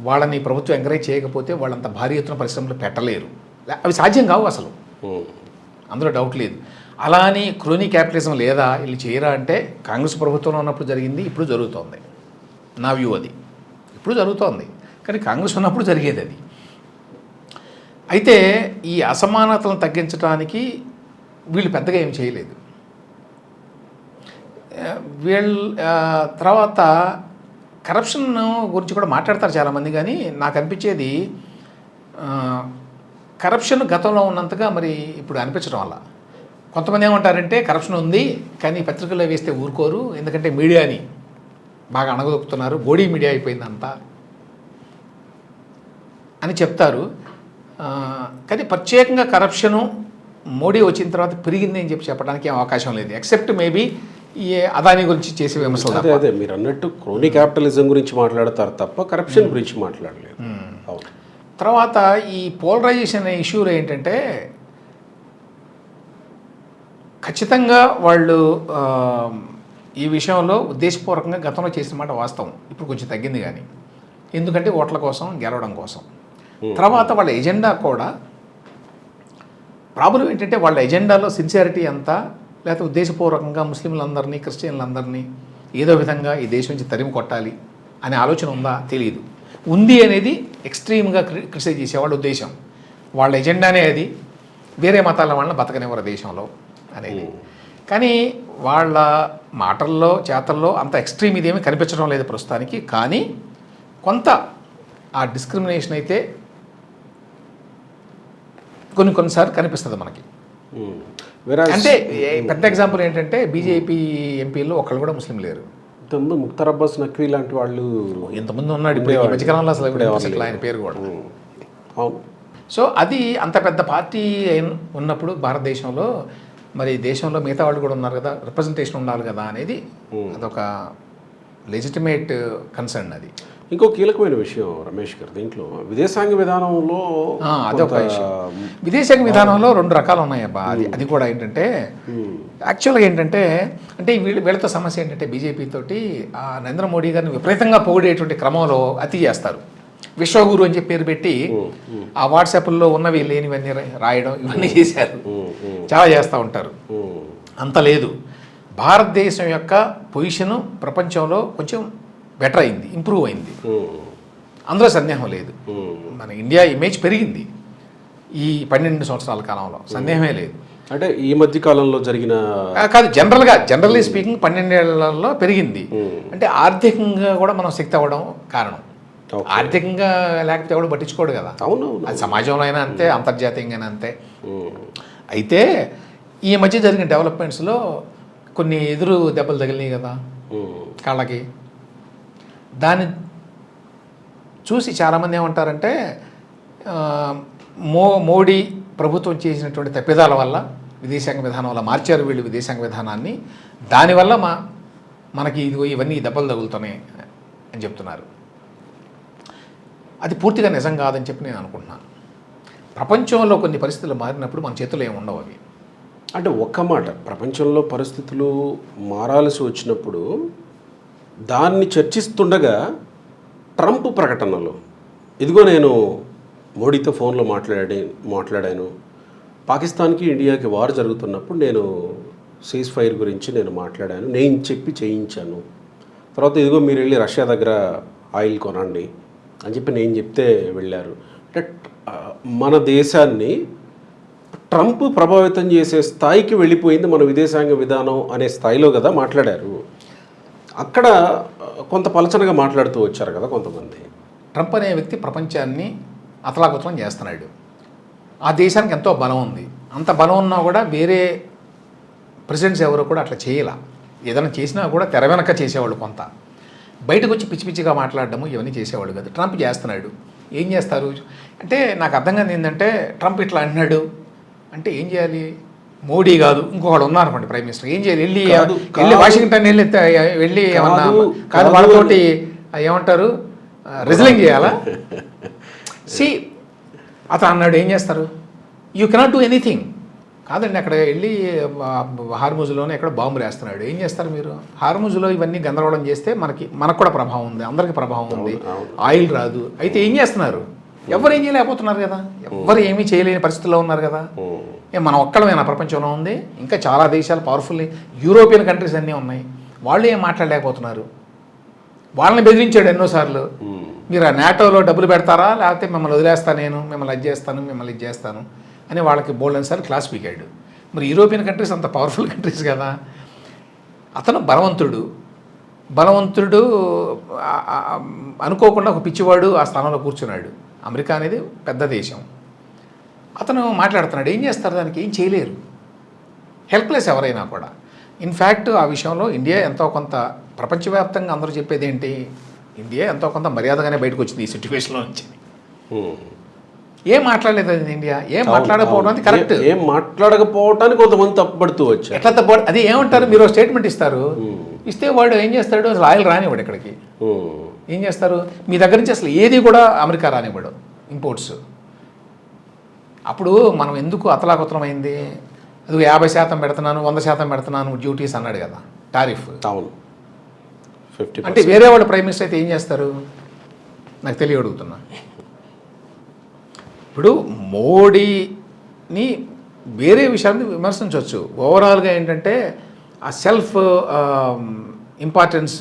Speaker 3: వాళ్ళని ప్రభుత్వం ఎంకరేజ్ చేయకపోతే వాళ్ళంత భారీ ఎత్తున పరిశ్రమలు పెట్టలేరు, అవి సాధ్యం కావు అసలు, అందులో డౌట్ లేదు. అలా అని క్రోనీ క్యాపిటలిజం లేదా వీళ్ళు చేయరా అంటే, కాంగ్రెస్ ప్రభుత్వంలో ఉన్నప్పుడు జరిగింది, ఇప్పుడు జరుగుతోంది. నా వ్యూ అది, ఇప్పుడు జరుగుతోంది, కానీ కాంగ్రెస్ ఉన్నప్పుడు జరిగేది అది. అయితే ఈ అసమానతలను తగ్గించడానికి వీళ్ళు పెద్దగా ఏం చేయలేదు. తర్వాత కరప్షన్ గురించి కూడా మాట్లాడతారు చాలామంది, కానీ నాకు అనిపించేది కరప్షన్ గతంలో ఉన్నంతగా మరి ఇప్పుడు అనిపించడం వల్ల కొంతమంది ఏమంటారంటే కరప్షన్ ఉంది కానీ పత్రికల్లో వేస్తే ఊరుకోరు, ఎందుకంటే మీడియాని బాగా అణగదొక్కుతున్నారు, బోడీ మీడియా అయిపోయిందంతా అని చెప్తారు. కానీ ప్రత్యేకంగా కరప్షను మోడీ వచ్చిన తర్వాత పెరిగింది అని చెప్పడానికి ఏం అవకాశం లేదు, ఎక్సెప్ట్ మేబీ ఈ అదానీ గురించి చేసే విమర్శలు.
Speaker 2: అదే మీరు అన్నట్టు క్రోనీ క్యాపిటలిజం గురించి మాట్లాడతారు తప్ప కరప్షన్ గురించి మాట్లాడలేదు.
Speaker 3: తర్వాత ఈ పోలరైజేషన్ అనే ఇష్యూలో ఏంటంటే ఖచ్చితంగా వాళ్ళు ఈ విషయంలో ఉద్దేశపూర్వకంగా గతంలో చేసిన మాట వాస్తవం, ఇప్పుడు కొంచెం తగ్గింది కానీ ఎందుకంటే ఓట్ల కోసం గెలవడం కోసం. తర్వాత వాళ్ళ ఎజెండా కూడా ప్రాబ్లం ఏంటంటే వాళ్ళ ఎజెండాలో సిన్సియారిటీ అంతా లేకపోతే ఉద్దేశపూర్వకంగా ముస్లింలందరినీ క్రిస్టియన్లందరినీ ఏదో విధంగా ఈ దేశం నుంచి తరిమి కొట్టాలి అనే ఆలోచన ఉందా తెలియదు. ఉంది అనేది ఎక్స్ట్రీమ్గా క్రిటిసైజ్ చేసేవాళ్ళ ఉద్దేశం, వాళ్ళ ఎజెండానే అది, వేరే మతాల వాళ్ళని బతకనివ్వరు దేశంలో అనేది. కానీ వాళ్ళ మాటల్లో చేతల్లో అంత ఎక్స్ట్రీమ్ ఇదేమీ కనిపించడం లేదు ప్రస్తుతానికి. కానీ కొంత ఆ డిస్క్రిమినేషన్ అయితే కొన్నిసార్లు కనిపిస్తుంది మనకి. అంటే పెద్ద ఎగ్జాంపుల్ ఏంటంటే బీజేపీ ఎంపీల్లో ఒకళ్ళు కూడా ముస్లిం లేరు.
Speaker 2: ఇంతకుముందు ముఖ్తార్ అబ్బాస్ నఖ్వీ లాంటి వాళ్ళు
Speaker 3: ఇంతకుముందు ఉన్నాడు, ఇప్పుడు ఈ మధ్యకాలంలో అసలు ఆయన పేరు కూడా. సో అది అంత పెద్ద పార్టీ ఉన్నప్పుడు భారతదేశంలో మరి దేశంలో మిగతా వాళ్ళు కూడా ఉన్నారు కదా, రిప్రజెంటేషన్ ఉండాలి కదా అనేది అదొక లెజిటిమేట్ కన్సర్న్. అది
Speaker 2: ఇంకో కీలకమైన విషయం రమేష్ గారు, దీంట్లో విదేశాంగ విధానంలో
Speaker 3: అదొక విషయం. విదేశాంగ విధానంలో 2 రకాలు ఉన్నాయబ్బా. అది కూడా ఏంటంటే యాక్చువల్గా ఏంటంటే అంటే వీళ్ళతో సమస్య ఏంటంటే బీజేపీ తోటి నరేంద్ర మోడీ గారిని విపరీతంగా పొగిడేటువంటి క్రమంలో అతి చేస్తారు. విశ్వగురు అని చెప్పి పేరు పెట్టి ఆ వాట్సాప్లో ఉన్నవి లేనివన్నీ రాయడం ఇవన్నీ చేశారు, చాలా చేస్తూ ఉంటారు. అంత లేదు, భారతదేశం యొక్క పొజిషను ప్రపంచంలో కొంచెం బెటర్ అయింది, ఇంప్రూవ్ అయింది, అందులో సందేహం లేదు. మన ఇండియా ఇమేజ్ పెరిగింది ఈ 12 సంవత్సరాల కాలంలో, సందేహమే లేదు.
Speaker 2: అంటే ఈ మధ్య కాలంలో జరిగిన
Speaker 3: కాదు, జనరల్లీ స్పీకింగ్ 12 ఏళ్లలో పెరిగింది. అంటే ఆర్థికంగా కూడా మనం శక్తి అవ్వడం కారణం. ఆర్థికంగా లేకపోతే ఎవడు పట్టించుకోడు కదా.
Speaker 2: అవును,
Speaker 3: అది సమాజంలో అయినా అంతే, అంతర్జాతీయంగా అంతే. అయితే ఈ మధ్య జరిగిన డెవలప్మెంట్స్లో కొన్ని ఎదురు దెబ్బలు తగిలినాయి కదా కాళ్ళకి. దాన్ని చూసి చాలామంది ఏమంటారంటే మోడీ ప్రభుత్వం చేసినటువంటి తప్పిదాల వల్ల విదేశాంగ విధానం వల్ల మార్చారు వీళ్ళు విదేశాంగ విధానాన్ని, దానివల్ల మనకి ఇవన్నీ దెబ్బలు తగులుతున్నాయి అని చెప్తున్నారు. అది పూర్తిగా నిజం కాదని చెప్పి నేను అనుకుంటున్నాను. ప్రపంచంలో కొన్ని పరిస్థితులు మారినప్పుడు మన చేతుల్లో ఏమి ఉండవు అవి.
Speaker 2: అంటే ఒక్క మాట, ప్రపంచంలో పరిస్థితులు మారాల్సి వచ్చినప్పుడు దాన్ని చర్చిస్తుండగా ట్రంప్ ప్రకటనలో ఇదిగో నేను మోడీతో ఫోన్లో మాట్లాడాను, పాకిస్తాన్కి ఇండియాకి వార్ జరుగుతున్నప్పుడు నేను సీజ్ ఫైర్ గురించి నేను మాట్లాడాను, నేను చెప్పి చేయించాను, తర్వాత ఇదిగో మీరు వెళ్ళి రష్యా దగ్గర ఆయిల్ కొనండి అని చెప్పి నేను చెప్తే వెళ్ళారు. అంటే మన దేశాన్ని ట్రంప్ ప్రభావితం చేసే స్థాయికి వెళ్ళిపోయింది మన విదేశాంగ విధానం అనే స్థాయిలో కదా మాట్లాడారు. అక్కడ కొంత పలచనగా మాట్లాడుతూ వచ్చారు కదా కొంతమంది.
Speaker 3: ట్రంప్ అనే వ్యక్తి ప్రపంచాన్ని అతలాకుతలం చేస్తున్నాడు. ఆ దేశానికి ఎంతో బలం ఉంది, అంత బలం ఉన్నా కూడా వేరే ప్రెసిడెంట్స్ ఎవరు కూడా అట్లా చేయాల. ఏదైనా చేసినా కూడా తెర వెనక చేసేవాళ్ళు, కొంత బయటకు వచ్చి పిచ్చి పిచ్చిగా మాట్లాడడము ఇవన్నీ చేసేవాళ్ళు కాదు. ట్రంప్ చేస్తున్నాడు, ఏం చేస్తారు అంటే నాకు అర్థం కాదు ఏంటంటే ట్రంప్ ఇట్లా అంటున్నాడు అంటే ఏం చేయాలి? మోడీ కాదు ఇంకొకడు ఉన్నారనుకోండి ప్రైమ్ మినిస్టర్, ఏం చేయాలి? వెళ్ళి వాషింగ్టన్ వెళ్ళి ఏమన్నా కాదు వాళ్ళతోటి ఏమంటారు రిజలింగ్ చేయాలా? సి అతను అన్నాడు, ఏం చేస్తారు? You cannot do anything. కాదండి, అక్కడ వెళ్ళి హార్ముజ్లోనే ఎక్కడ బాంబులు వేస్తున్నాడు, ఏం చేస్తారు మీరు? హార్ముజ్లో ఇవన్నీ గందరగోళం చేస్తే మనకు కూడా ప్రభావం ఉంది, అందరికీ ప్రభావం ఉంది, ఆయిల్ రాదు. అయితే ఏం చేస్తున్నారు? ఎవరు ఏం చేయలేకపోతున్నారు కదా, ఎవరు ఏమీ చేయలేని పరిస్థితుల్లో ఉన్నారు కదా. మనం ఒక్కడమేనా ప్రపంచంలో ఉంది? ఇంకా చాలా దేశాలు పవర్ఫుల్ యూరోపియన్ కంట్రీస్ అన్నీ ఉన్నాయి, వాళ్ళు ఏం మాట్లాడలేకపోతున్నారు. వాళ్ళని బెదిరించాడు ఎన్నోసార్లు, మీరు ఆ నాటోలో డబ్బులు పెడతారా లేకపోతే మిమ్మల్ని వదిలేస్తాను, నేను మిమ్మల్ని అది చేస్తాను, మిమ్మల్ని ఇది చేస్తాను అని వాళ్ళకి బోల్డెన్ సార్లు క్లాస్ పీకాడు. మరి యూరోపియన్ కంట్రీస్ అంత పవర్ఫుల్ కంట్రీస్ కదా. అతను బలవంతుడు అనుకోకుండా ఒక పిచ్చివాడు ఆ స్థానంలో కూర్చున్నాడు. అమెరికా అనేది పెద్ద దేశం, అతను మాట్లాడుతున్నాడు. ఏం చేస్తారు? దానికి ఏం చేయలేరు, హెల్ప్లెస్ ఎవరైనా కూడా. ఇన్ఫ్యాక్ట్ ఆ విషయంలో ఇండియా ఎంతో కొంత ప్రపంచవ్యాప్తంగా అందరూ చెప్పేది ఏంటి, ఇండియా ఎంతో కొంత మర్యాదగానే బయటకు వచ్చింది ఈ సిచ్యువేషన్లో నుంచి. ఏం మాట్లాడలేదు అది ఇండియా, ఏం మాట్లాడకపోవడం కరెక్ట్.
Speaker 2: ఏం మాట్లాడకపోవటానికి కొంతమంది తప్పుపడుతూ వచ్చారు.
Speaker 3: ఎట్లా తప్పు? అది ఏమంటారు, మీరు స్టేట్మెంట్ ఇస్తారు, ఇస్తే వాడు ఏం చేస్తాడు, అసలు ఆయిల్ రానివాడు ఇక్కడికి. ఏం చేస్తారు, మీ దగ్గర నుంచి అసలు ఏది కూడా అమెరికా రానివ్వడు, ఇంపోర్ట్స్. అప్పుడు మనం ఎందుకు అతలాకుతలమైంది, అది 50% పెడుతున్నాను, 100% పెడుతున్నాను డ్యూటీస్ అన్నాడు కదా, టారిఫ్.
Speaker 2: అవును, 50%.
Speaker 3: అంటే వేరే వాళ్ళు ప్రైమ్ మినిస్టర్ అయితే ఏం చేస్తారు, నాకు తెలియ అడుగుతున్నా. ఇప్పుడు మోడీని వేరే విషయాన్ని విమర్శించవచ్చు, ఓవరాల్గా ఏంటంటే ఆ సెల్ఫ్ ఇంపార్టెన్స్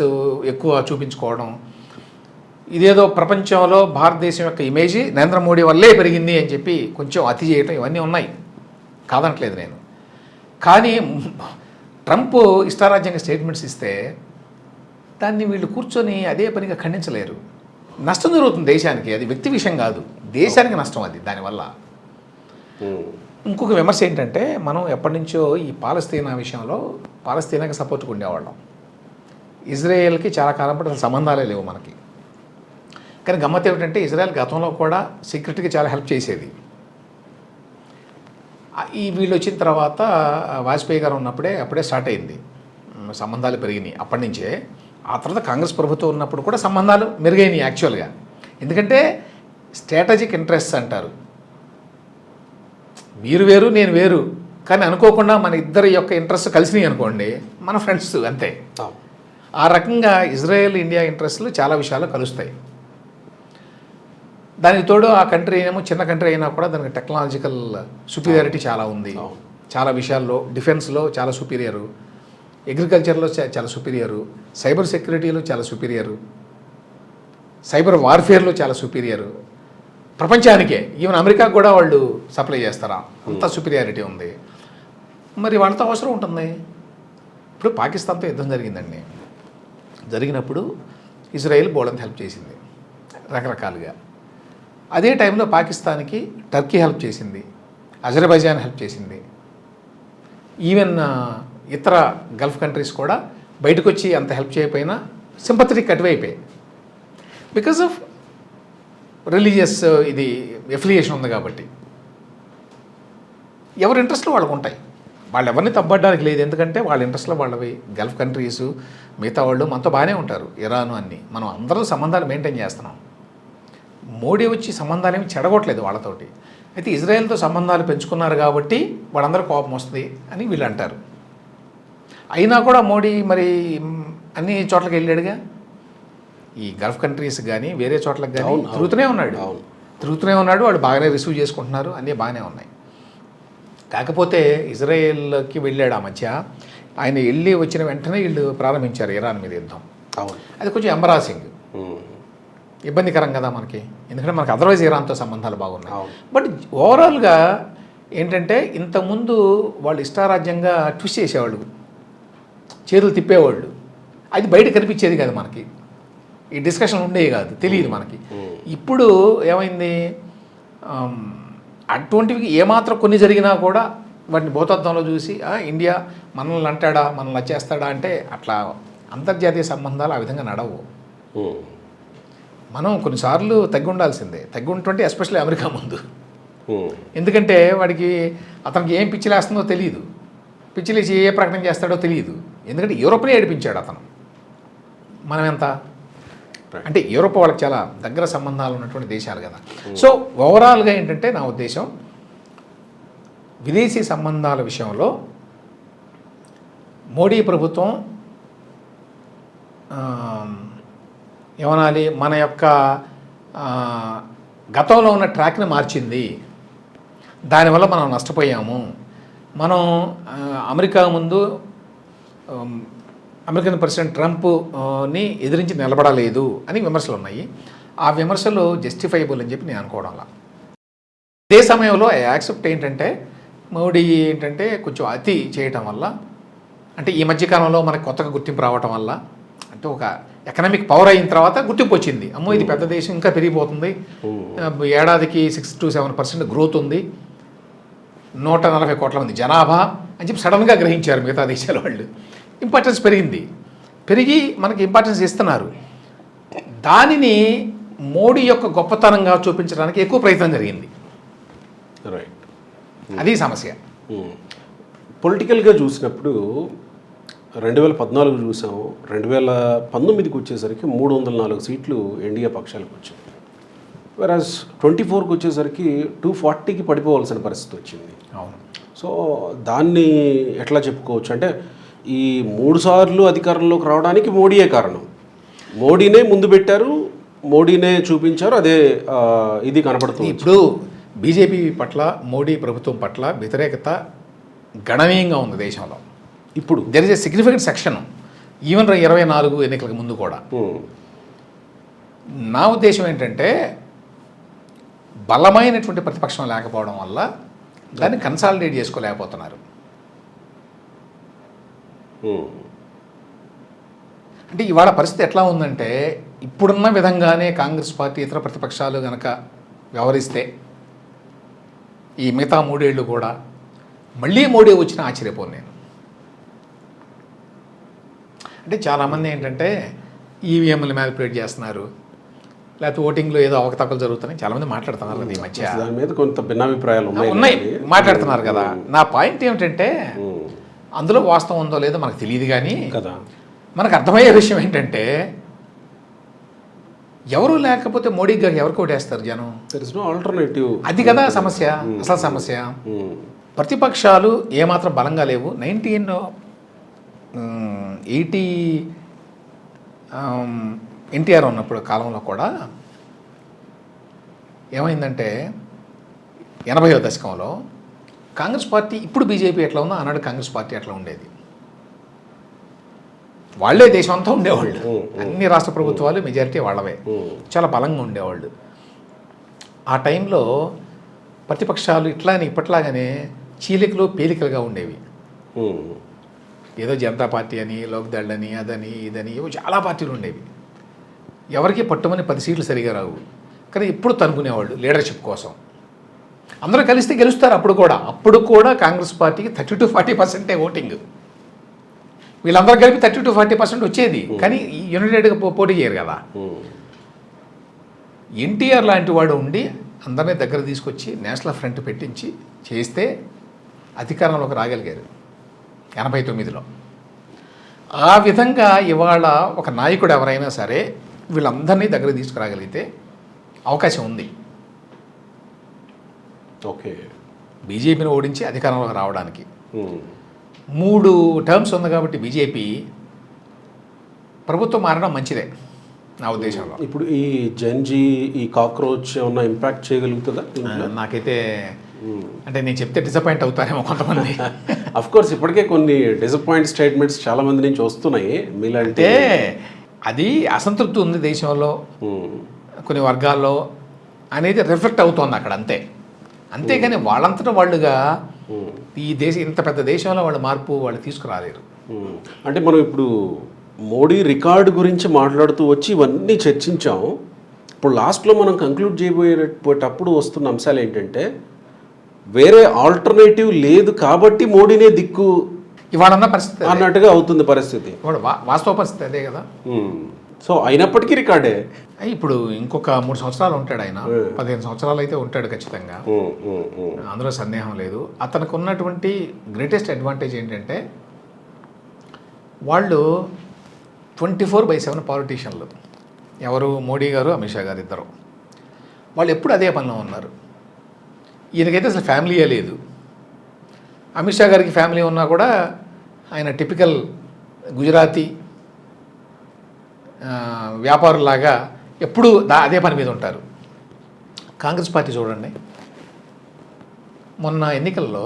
Speaker 3: ఎక్కువ చూపించుకోవడం, ఇదేదో ప్రపంచంలో భారతదేశం యొక్క ఇమేజ్ నరేంద్ర మోడీ వల్లే పెరిగింది అని చెప్పి కొంచెం అతి చేయటం, ఇవన్నీ ఉన్నాయి, కాదనట్లేదు నేను. కానీ ట్రంప్ ఇష్టారాజ్యంగా స్టేట్మెంట్స్ ఇస్తే దాన్ని వీళ్ళు కూర్చొని అదే పనిగా ఖండించలేరు. నష్టం జరుగుతుంది దేశానికి, అది వ్యక్తి విషయం కాదు, దేశానికి నష్టం అది దానివల్ల. ఇంకొక విమర్శ ఏంటంటే, మనం ఎప్పటి నుంచో ఈ పాలస్తీనా విషయంలో పాలస్తీనాకి సపోర్ట్గా ఉండేవాళ్ళం, ఇజ్రాయెల్కి చాలా కాలం పాటు అసలు సంబంధాలే లేవు మనకి. కానీ గమ్మత్ ఏమిటంటే, ఇజ్రాయెల్ గతంలో కూడా సీక్రెట్గా చాలా హెల్ప్ చేసేది. ఈ వీళ్ళు వచ్చిన తర్వాత వాజ్పేయి గారు ఉన్నప్పుడే అప్పుడే స్టార్ట్ అయింది, సంబంధాలు పెరిగినాయి అప్పటి నుంచే. ఆ తర్వాత కాంగ్రెస్ ప్రభుత్వం ఉన్నప్పుడు కూడా సంబంధాలు మెరుగైనాయి యాక్చువల్గా. ఎందుకంటే స్ట్రాటజిక్ ఇంట్రెస్ట్స్ అంటారు, మీరు వేరు నేను వేరు, కానీ అనుకోకుండా మన ఇద్దరి యొక్క ఇంట్రెస్ట్ కలిసినాయి అనుకోండి, మన ఫ్రెండ్స్ అంతే. ఆ రకంగా ఇజ్రాయెల్ ఇండియా ఇంట్రెస్ట్లు చాలా విషయాలు కలుస్తాయి. దానికి తోడు ఆ కంట్రీ ఏమో చిన్న కంట్రీ అయినా కూడా దానికి టెక్నాలజికల్ సుపీరియారిటీ చాలా ఉంది, చాలా విషయాల్లో. డిఫెన్స్లో చాలా సుపీరియరు, అగ్రికల్చర్లో చాలా సుపీరియరు, సైబర్ సెక్యూరిటీలో చాలా సుపీరియరు, సైబర్ వార్ఫేర్లో చాలా సుపీరియరు. ప్రపంచానికే, ఈవెన్ అమెరికాకు కూడా వాళ్ళు సప్లై చేస్తారా, అంత సుపీరియారిటీ ఉంది. మరి వాళ్ళతో అవసరం ఉంటుంది. ఇప్పుడు పాకిస్తాన్తో యుద్ధం జరిగిందండి, జరిగినప్పుడు ఇజ్రాయెల్ బోల్డంత హెల్ప్ చేసింది రకరకాలుగా. అదే టైంలో పాకిస్తాన్కి టర్కీ హెల్ప్ చేసింది, అజర్బైజాన్ హెల్ప్ చేసింది, ఈవెన్ ఇతర గల్ఫ్ కంట్రీస్ కూడా బయటకు వచ్చి అంత హెల్ప్ చేయకపోయినా సింపథెటిక్ అటువైపోయాయి. బికాస్ ఆఫ్ రిలీజియస్ ఇది ఎఫిలియేషన్ ఉంది కాబట్టి. ఎవరి ఇంట్రెస్ట్లు వాళ్ళకు ఉంటాయి, వాళ్ళు ఎవరిని తప్పడానికి లేదు, ఎందుకంటే వాళ్ళ ఇంట్రెస్ట్లో వాళ్ళవి. గల్ఫ్ కంట్రీసు మిగతా వాళ్ళు మనతో బాగానే ఉంటారు, ఇరాను అన్నీ, మనం అందరూ సంబంధాలు మెయింటైన్ చేస్తున్నాం. మోడీ వచ్చి సంబంధాలు ఏమి చెడగొట్టలేదు వాళ్ళతోటి. అయితే ఇజ్రాయెల్తో సంబంధాలు పెంచుకున్నారు కాబట్టి వాళ్ళందరూ కోపం వస్తుంది అని వీళ్ళు అంటారు. అయినా కూడా మోడీ మరి అన్ని చోట్లకి వెళ్ళాడుగా, ఈ గల్ఫ్ కంట్రీస్ కానీ వేరే చోట్లకి కానీ తిరుగుతూనే ఉన్నాడు. వాళ్ళు బాగానే రిసీవ్ చేసుకుంటున్నారు, అన్నీ బాగానే ఉన్నాయి. కాకపోతే ఇజ్రాయెల్కి వెళ్ళాడు ఆ మధ్య, ఆయన వెళ్ళి వచ్చిన వెంటనే వీళ్ళు ప్రారంభించారు ఇరాన్ మీద యుద్ధం. అది కొంచెం ఎంబరాసింగ్, ఇబ్బందికరం కదా మనకి, ఎందుకంటే మనకు అదర్వైజ్ ఇరాన్తో సంబంధాలు బాగున్నాయి. బట్ ఓవరాల్గా ఏంటంటే, ఇంతకుముందు వాళ్ళు ఇష్టారాజ్యంగా ట్విస్ట్ చేసేవాళ్ళు, చేతులు తిప్పేవాళ్ళు, అది బయట కనిపించేది కాదు మనకి, ఈ డిస్కషన్ ఉండేవి కాదు, తెలియదు మనకి. ఇప్పుడు ఏమైంది, అటువంటివి ఏమాత్రం కొన్ని జరిగినా కూడా వాటిని భూతత్వంలో చూసి ఇండియా మనల్ని అంటాడా, మనల్ని వచ్చేస్తాడా అంటే, అట్లా అంతర్జాతీయ సంబంధాలు ఆ విధంగా నడవు. మనం కొన్నిసార్లు తగ్గి ఉండాల్సిందే, తగ్గి ఉంటుంటే ఎస్పెషల్లీ అమెరికా ముందు. ఎందుకంటే వాడికి అతనికి ఏం పిచ్చిలేస్తుందో తెలియదు, పిచ్చిలేసి ఏ ప్రకటన చేస్తాడో తెలియదు. ఎందుకంటే యూరోప్నే ఏడిపించాడు అతను, మనం ఎంత అంటే యూరోప్ వాళ్ళకి చాలా దగ్గర సంబంధాలు ఉన్నటువంటి దేశాలు కదా. సో ఓవరాల్గా ఏంటంటే నా ఉద్దేశం, విదేశీ సంబంధాల విషయంలో మోడీ ప్రభుత్వం ఏమనాలి, మన యొక్క గతంలో ఉన్న ట్రాక్ని మార్చింది, దానివల్ల మనం నష్టపోయాము. మనం అమెరికా ముందు అమెరికన్ ప్రెసిడెంట్ ట్రంప్ని ఎదిరించి నిలబడలేదు అని విమర్శలు ఉన్నాయి. ఆ విమర్శలు జస్టిఫైబుల్ అని చెప్పి నేను అనుకోవడంలా. అదే సమయంలో యాక్సెప్ట్ ఏంటంటే, మోడీ ఏంటంటే కొంచెం అతి చేయటం వల్ల, అంటే ఈ మధ్యకాలంలో మనకు కొత్తగా గుర్తింపు రావటం వల్ల, అంటే ఒక ఎకనామిక్ పవర్ అయిన తర్వాత గుర్తింపు వచ్చింది, అమ్మో ఇది పెద్ద దేశం ఇంకా పెరిగిపోతుంది, ఏడాదికి 6 to 7% గ్రోత్ ఉంది, 140 కోట్ల మంది జనాభా అని చెప్పి సడన్గా గ్రహించారు మిగతా దేశాల వాళ్ళు. ఇంపార్టెన్స్ పెరిగి మనకి ఇంపార్టెన్స్ ఇస్తున్నారు. దానిని మోడీ యొక్క గొప్పతనంగా చూపించడానికి ఎక్కువ ప్రయత్నం జరిగింది.
Speaker 2: రైట్,
Speaker 3: అది సమస్య.
Speaker 2: పొలిటికల్గా చూసినప్పుడు 2014 చూసాము, 2019కి వచ్చేసరికి 304 సీట్లు ఎన్డీఏ పక్షాలకు వచ్చాయి. వెరాజ్ 24కి వచ్చేసరికి 240కి పడిపోవాల్సిన పరిస్థితి వచ్చింది.
Speaker 3: అవును.
Speaker 2: సో దాన్ని ఎట్లా చెప్పుకోవచ్చు అంటే ఈ 3 సార్లు అధికారంలోకి రావడానికి మోడీయే కారణం. మోడీనే ముందు పెట్టారు, మోడీనే చూపించారు, అదే ఇది కనపడుతుంది.
Speaker 3: ఇప్పుడు బీజేపీ పట్ల, మోడీ ప్రభుత్వం పట్ల వ్యతిరేకత గణనీయంగా ఉంది దేశంలో.
Speaker 2: ఇప్పుడు
Speaker 3: there is a significant section even 24 ఎన్నికలకు ముందు కూడా. నా ఉద్దేశం ఏంటంటే బలమైనటువంటి ప్రతిపక్షం లేకపోవడం వల్ల దాన్ని కన్సాలిడేట్ చేసుకోలేకపోతున్నారు. అంటే ఇవాళ పరిస్థితి ఎట్లా ఉందంటే ఇప్పుడున్న విధంగానే కాంగ్రెస్ పార్టీ ఇతర ప్రతిపక్షాలు కనుక వ్యవహరిస్తే ఈ మిగతా 3 ఏళ్ళు కూడా మళ్ళీ మోడీ వచ్చినా ఆశ్చర్యపోను నేను. అంటే చాలామంది ఏంటంటే ఈవీఎంలు మ్యానిపులేట్ చేస్తున్నారు, లేకపోతే ఓటింగ్లో ఏదో అవకతవకలు జరుగుతున్నాయి చాలామంది మాట్లాడుతున్నారు. ఈ మధ్య
Speaker 2: దాని మీద కొంత భిన్నాభిప్రాయాలు
Speaker 3: ఉన్నాయి, మాట్లాడుతున్నారు కదా. నా పాయింట్ ఏమిటంటే అందులో వాస్తవం ఉందో లేదో మనకు తెలియదు, కానీ
Speaker 2: కదా
Speaker 3: మనకు అర్థమయ్యే విషయం ఏంటంటే ఎవరు లేకపోతే మోడీ గారు ఎవరికి ఓటేస్తారు జనం?
Speaker 2: There is no alternative.
Speaker 3: అది కదా సమస్య, అసలు సమస్య. ప్రతిపక్షాలు ఏమాత్రం బలంగా లేవు. 1980 ఎన్టీఆర్ ఉన్నప్పుడు కాలంలో కూడా ఏమైందంటే 80వ దశకంలో కాంగ్రెస్ పార్టీ, ఇప్పుడు బీజేపీ ఎట్లా ఉందో ఆనాడు కాంగ్రెస్ పార్టీ అట్లా ఉండేది. వాళ్ళే దేశం అంతా ఉండేవాళ్ళు, అన్ని రాష్ట్ర ప్రభుత్వాలు మెజారిటీ వాళ్ళవే, చాలా బలంగా ఉండేవాళ్ళు. ఆ టైంలో ప్రతిపక్షాలు ఇట్లానే ఇప్పట్లాగానే చీలికలు పేలికలుగా ఉండేవి. ఏదో జనతా పార్టీ అని, లోక్దళ్ అని, అదని ఇదని ఏవో చాలా పార్టీలు ఉండేవి. ఎవరికి పట్టుమని 10 సీట్లు సరిగా రావు, కానీ ఇప్పుడు తనుకునేవాళ్ళు లీడర్షిప్ కోసం. అందరూ కలిస్తే గెలుస్తారు. అప్పుడు కూడా కాంగ్రెస్ పార్టీకి 30-40% ఓటింగ్. వీళ్ళందరూ కలిపి 30-40% వచ్చేది, కానీ యునైటెడ్గా పోటీ చేయరు కదా. ఎన్టీఆర్ లాంటి వాడు ఉండి అందరినీ దగ్గర తీసుకొచ్చి నేషనల్ ఫ్రంట్ పెట్టించి చేస్తే అధికారంలోకి రాగలిగారు 89లో. ఆ విధంగా ఇవాళ ఒక నాయకుడు ఎవరైనా సరే వీళ్ళందరినీ దగ్గర తీసుకురాగలిగితే అవకాశం ఉంది.
Speaker 2: ఓకే,
Speaker 3: బీజేపీని ఓడించి అధికారంలోకి రావడానికి 3 టర్మ్స్ ఉంది కాబట్టి బీజేపీ ప్రభుత్వం మారడం మంచిదే నా ఉద్దేశంలో.
Speaker 2: ఇప్పుడు ఈ జెన్జీ, ఈ కాక్రోచ్ ఏమన్నా ఇంపాక్ట్ చేయగలుగుతుందా?
Speaker 3: నాకైతే అంటే నేను చెప్తే డిసప్పాయింట్ అవుతారేమో కొంతమంది.
Speaker 2: అఫ్ కోర్స్ ఇప్పటికే కొన్ని డిసప్పాయింట్ స్టేట్మెంట్స్ చాలా మంది నుంచి వస్తున్నాయి. మీలంటే
Speaker 3: అది అసంతృప్తి ఉంది దేశంలో కొన్ని వర్గాల్లో అనేది రిఫ్లెక్ట్ అవుతోంది అక్కడ, అంతేగాని వాళ్ళంతటా వాళ్ళుగా ఈ ఇంత పెద్ద దేశంలో వాళ్ళు మార్పు వాళ్ళు తీసుకురాలేరు.
Speaker 2: అంటే మనం ఇప్పుడు మోడీ రికార్డు గురించి మాట్లాడుతూ వచ్చి ఇవన్నీ చర్చించాం. ఇప్పుడు లాస్ట్లో మనం కంక్లూడ్ చేయబోయేటప్పుడు వస్తున్న అంశాలు ఏంటంటే వేరే ఆల్టర్నేటివ్ లేదు కాబట్టి మోడీనే దిక్కు
Speaker 3: ఇవాళన్న పరిస్థితి
Speaker 2: అన్నట్టుగా అవుతుంది పరిస్థితి.
Speaker 3: వాస్తవ పరిస్థితి అదే కదా.
Speaker 2: సో అయినప్పటికీ రికార్డే.
Speaker 3: ఇప్పుడు ఇంకొక 3 సంవత్సరాలు ఉంటాడు ఆయన, 15 సంవత్సరాలు అయితే ఉంటాడు ఖచ్చితంగా, అందులో సందేహం లేదు. అతనికి ఉన్నటువంటి గ్రేటెస్ట్ అడ్వాంటేజ్ ఏంటంటే వాళ్ళు 24/7 పాలిటీషియన్లు. ఎవరు? మోడీ గారు, అమిత్ షా గారు ఇద్దరు. వాళ్ళు ఎప్పుడు అదే పనిలో ఉన్నారు. ఈయనకైతే అసలు ఫ్యామిలీయే లేదు. అమిత్ షా గారికి ఫ్యామిలీ ఉన్నా కూడా ఆయన టిపికల్ గుజరాతీ వ్యాపారులాగా ఎప్పుడూ అదే పని మీద ఉంటారు. కాంగ్రెస్ పార్టీ చూడండి, మొన్న ఎన్నికల్లో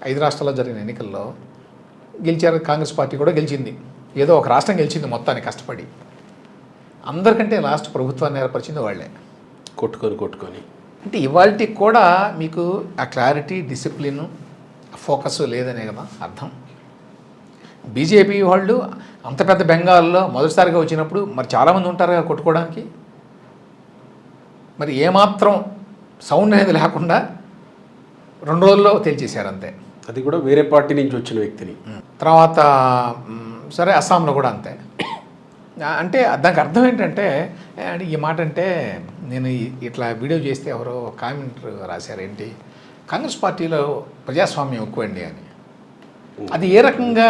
Speaker 3: 5 రాష్ట్రాల్లో జరిగిన ఎన్నికల్లో గెలిచారు. కాంగ్రెస్ పార్టీ కూడా గెలిచింది, ఏదో ఒక రాష్ట్రం గెలిచింది మొత్తాన్ని కష్టపడి. అందరికంటే లాస్ట్ ప్రభుత్వాన్ని ఏర్పరిచింది వాళ్ళే,
Speaker 2: కొట్టుకొని.
Speaker 3: అంటే ఇవాళకి కూడా మీకు ఆ క్లారిటీ, డిసిప్లిన్, ఫోకస్ లేదనే కదా అర్థం. బీజేపీ వాళ్ళు అంత పెద్ద బెంగాల్లో మొదటిసారిగా వచ్చినప్పుడు మరి చాలామంది ఉంటారు కదా కొట్టుకోవడానికి. మరి ఏమాత్రం సౌండ్ అనేది లేకుండా 2 రోజుల్లో తేల్చేశారు అంతే.
Speaker 2: అది కూడా వేరే పార్టీ నుంచి వచ్చిన వ్యక్తిని.
Speaker 3: తర్వాత సరే అస్సాంలో కూడా అంతే. అంటే దానికి అర్థం ఏంటంటే, ఈ మాట అంటే నేను ఇట్లా వీడియో చేస్తే ఎవరో కామెంట్ రాశారు, ఏంటి కాంగ్రెస్ పార్టీలో ప్రజాస్వామ్యం ఎక్కువండి అని. అది ఏ రకంగా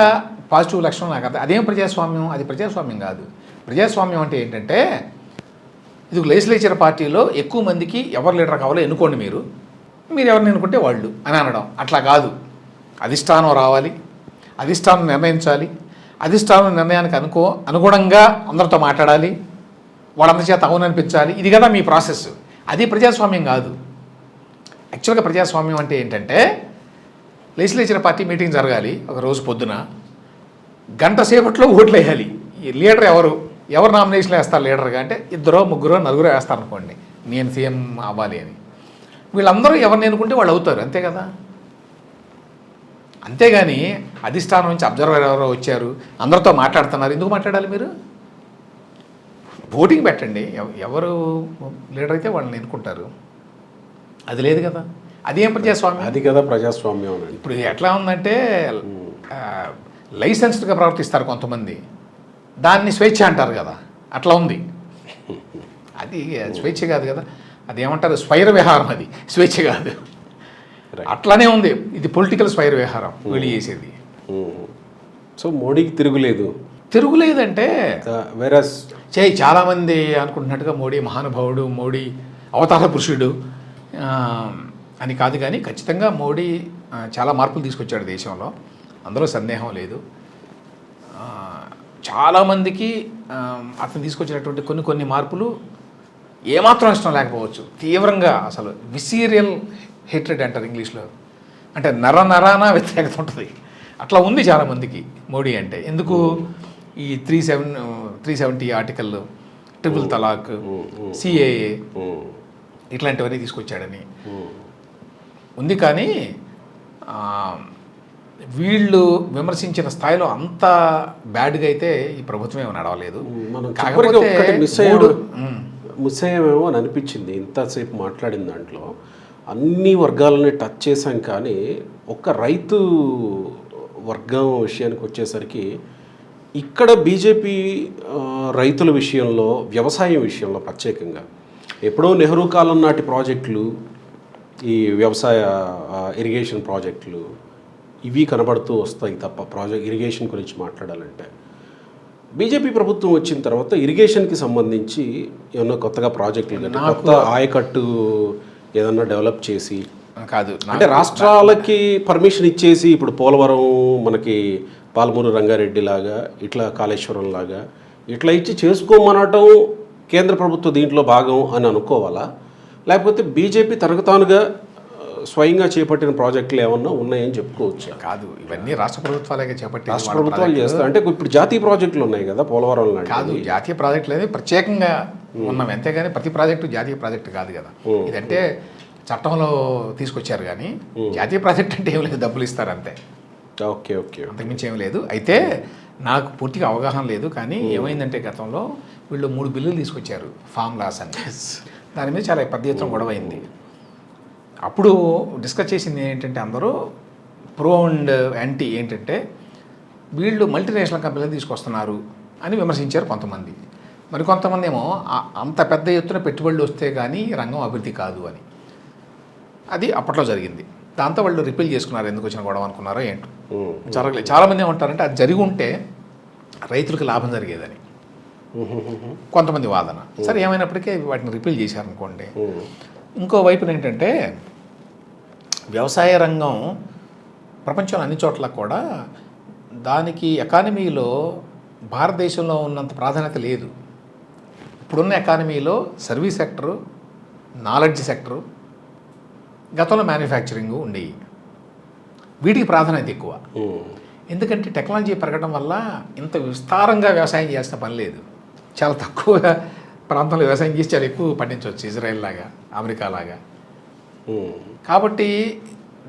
Speaker 3: పాజిటివ్ లక్షణం నాకు అర్థం. అదేం ప్రజాస్వామ్యం? అది ప్రజాస్వామ్యం కాదు. ప్రజాస్వామ్యం అంటే ఏంటంటే, ఇది లెజిస్లేచర్ పార్టీలో ఎక్కువ మందికి ఎవరు లీడర్ కావాలో ఎన్నుకోండి, మీరు ఎవరిని ఎన్నుకుంటే వాళ్ళు అని అనడం. అట్లా కాదు. అధిష్టానం రావాలి, అధిష్టానం నిర్ణయించాలి, అధిష్టానం నిర్ణయానికి అనుగుణంగా అందరితో మాట్లాడాలి, వాళ్ళందరి చేత అవుననిపించాలి. ఇది కదా మీ ప్రాసెస్. అది ప్రజాస్వామ్యం కాదు. యాక్చువల్గా ప్రజాస్వామ్యం అంటే ఏంటంటే, లెజిస్లేచర్ పార్టీ మీటింగ్ జరగాలి ఒక రోజు పొద్దున, గంట సేపట్లో ఓట్లు వేయాలి. ఈ లీడర్ ఎవరు నామినేషన్లు వేస్తారు లీడర్గా అంటే 2, 3, 4 వేస్తారనుకోండి, నేను సీఎం అవ్వాలి అని. వీళ్ళందరూ ఎవరిని ఎన్నుకుంటే వాళ్ళు అవుతారు, అంతే కదా. అంతేగాని అధిష్టానం నుంచి అబ్జర్వర్ ఎవరో వచ్చారు, అందరితో మాట్లాడుతున్నారు, ఎందుకు మాట్లాడాలి మీరు? ఓటింగ్ పెట్టండి, ఎవరు లీడర్ అయితే వాళ్ళని ఎన్నుకుంటారు. అది లేదు కదా. అదేం ప్రజాస్వామ్యం?
Speaker 2: అది కదా ప్రజాస్వామ్యం.
Speaker 3: ఇప్పుడు ఎట్లా ఉందంటే, లైసెన్స్డ్గా ప్రవర్తిస్తారు కొంతమంది, దాన్ని స్వేచ్ఛ అంటారు కదా, అట్లా ఉంది. అది స్వేచ్ఛ కాదు కదా, అది ఏమంటారు, స్వైర విహారం. అది స్వేచ్ఛ కాదు, అట్లానే ఉంది. ఇది పొలిటికల్ స్వైర విహారం వీళ్ళు చేసేది.
Speaker 2: సో మోడీకి
Speaker 3: తిరుగులేదంటే
Speaker 2: వేరే
Speaker 3: చాలామంది అనుకుంటున్నట్టుగా మోడీ మహానుభావుడు, మోడీ అవతార పురుషుడు అని కాదు. కానీ ఖచ్చితంగా మోడీ చాలా మార్పులు తీసుకొచ్చాడు దేశంలో, అందులో సందేహం లేదు. చాలామందికి అతను తీసుకొచ్చినటువంటి కొన్ని మార్పులు ఏమాత్రం ఇష్టం లేకపోవచ్చు, తీవ్రంగా అసలు విసీరియల్ హేట్రెడ్ అంటారు ఇంగ్లీష్లో, అంటే నరాన వ్యతిరేకత ఉంటుంది. అట్లా ఉంది చాలామందికి మోడీ అంటే. ఎందుకు? ఈ 370 ఆర్టికల్, ట్రిపుల్ తలాక్, సిఏఏ ఇట్లాంటివన్నీ తీసుకొచ్చాడని ఉంది. కానీ వీళ్ళు విమర్శించిన స్థాయిలో అంత బ్యాడ్గా అయితే ఈ ప్రభుత్వం ఏమో నడవలేదు.
Speaker 2: కాకపోతే మిస్ అయ్యామేమో అని అనిపించింది ఇంతసేపు మాట్లాడిన దాంట్లో. అన్ని వర్గాలని టచ్ చేశాం, కానీ ఒక్క రైతు వర్గం విషయానికి వచ్చేసరికి ఇక్కడ బీజేపీ రైతుల విషయంలో, వ్యవసాయం విషయంలో ప్రత్యేకంగా ఎప్పుడో నెహ్రూ కాలం నాటి ప్రాజెక్టులు, ఈ వ్యవసాయ ఇరిగేషన్ ప్రాజెక్టులు ఇవి కనబడుతూ వస్తాయి తప్ప ఇరిగేషన్ గురించి మాట్లాడాలంటే. బీజేపీ ప్రభుత్వం వచ్చిన తర్వాత ఇరిగేషన్కి సంబంధించి ఏమన్నా కొత్తగా ప్రాజెక్టులు, కొత్త ఆయకట్టు ఏదన్నా డెవలప్ చేసి
Speaker 3: కాదు,
Speaker 2: అంటే రాష్ట్రాలకి పర్మిషన్ ఇచ్చేసి, ఇప్పుడు పోలవరం మనకి పాలమూరు రంగారెడ్డి లాగా, ఇట్లా కాళేశ్వరం లాగా ఇట్లా ఇచ్చి చేసుకోమనటం కేంద్ర ప్రభుత్వ దీంట్లో భాగం అని అనుకోవాలా? లేకపోతే బీజేపీ తనకు తానుగా స్వయంగా చేపట్టిన ప్రాజెక్టులు ఏమన్నా ఉన్నాయని చెప్పుకోవచ్చు?
Speaker 3: కాదు, ఇవన్నీ రాష్ట్ర ప్రభుత్వాలే చేపట్టి,
Speaker 2: రాష్ట్ర ప్రభుత్వాలు చేస్తాయి. అంటే ఇప్పుడు జాతీయ ప్రాజెక్టులు ఉన్నాయి కదా, పోలవరం
Speaker 3: కాదు, జాతీయ ప్రాజెక్టులు అనేది ప్రత్యేకంగా ఉన్నాం, అంతేగాని ప్రతి ప్రాజెక్టు జాతీయ ప్రాజెక్టు కాదు కదా. ఇదంటే చట్టంలో తీసుకొచ్చారు, కానీ జాతీయ ప్రాజెక్ట్ అంటే ఏం లేదు, డబ్బులు ఇస్తారు అంతే.
Speaker 2: ఓకే ఓకే,
Speaker 3: అంతకుమించి ఏం లేదు. అయితే నాకు పూర్తిగా అవగాహన లేదు, కానీ ఏమైందంటే గతంలో వీళ్ళు 3 బిల్లులు తీసుకొచ్చారు, ఫామ్ లాస్ అని. దాని మీద చాలా పెద్ద ఎత్తున గొడవ అయింది. అప్పుడు డిస్కస్ చేసింది ఏంటంటే, అందరూ ప్రో అండ్ యాంటీ ఏంటంటే, వీళ్ళు మల్టీనేషనల్ కంపెనీలు తీసుకొస్తున్నారు అని విమర్శించారు కొంతమంది. మరి కొంతమంది ఏమో అంత పెద్ద ఎత్తున పెట్టుబడులు వస్తే కానీ రంగం అభివృద్ధి కాదు అని. అది అప్పట్లో జరిగింది. దాంతో వాళ్ళు రిపీల్ చేసుకున్నారు, ఎందుకు వచ్చిన గొడవ అనుకున్నారో ఏంటో, జరగలేదు. చాలామంది ఏమంటారంటే, అది జరిగి ఉంటే రైతులకు లాభం జరిగేదని కొంతమంది వాదన. సరే, ఏమైనప్పటికీ వాటిని రిపీల్ చేశారనుకోండి. ఇంకో వైపున ఏంటంటే, వ్యవసాయ రంగం ప్రపంచంలో అన్ని చోట్ల కూడా దానికి ఎకానమీలో భారతదేశంలో ఉన్నంత ప్రాధాన్యత లేదు. ఇప్పుడున్న ఎకానమీలో సర్వీస్ సెక్టరు, నాలెడ్జ్ సెక్టరు, గతంలో మ్యానుఫ్యాక్చరింగ్ ఉండేవి, వీటికి ప్రాధాన్యత ఎక్కువ. ఎందుకంటే టెక్నాలజీ పెరగడం వల్ల ఇంత విస్తారంగా వ్యవసాయం చేయాల్సిన పని లేదు. చాలా తక్కువ ప్రాంతంలో వ్యవసాయం చేసి చాలా ఎక్కువ పండించవచ్చు, ఇజ్రాయెల్ లాగా, అమెరికా లాగా. కాబట్టి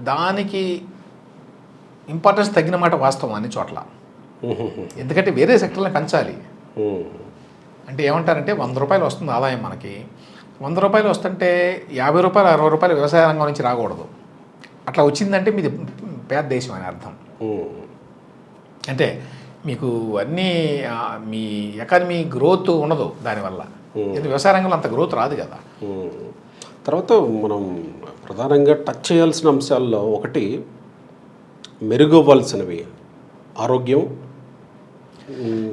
Speaker 3: దానికి ఇంపార్టెన్స్ తగ్గిన మాట వాస్తవం అన్ని చోట్ల. ఎందుకంటే వేరే సెక్టర్లను పెంచాలి. అంటే ఏమంటారంటే, 100 రూపాయలు వస్తుంది ఆదాయం మనకి, 100 రూపాయలు వస్తుంటే 50 రూపాయలు 60 రూపాయలు వ్యవసాయ రంగం నుంచి రాకూడదు. అట్లా వచ్చిందంటే మీది పేద దేశం అని అర్థం. అంటే మీకు అన్నీ మీ ఎకానమీ గ్రోత్ ఉండదు దానివల్ల. ఇది వ్యవసాయ రంగంలో అంత గ్రోత్ రాదు కదా.
Speaker 2: తర్వాత మనం ప్రధానంగా టచ్ చేయాల్సిన అంశాల్లో ఒకటి మెరుగవ్వాల్సినవి ఆరోగ్యం.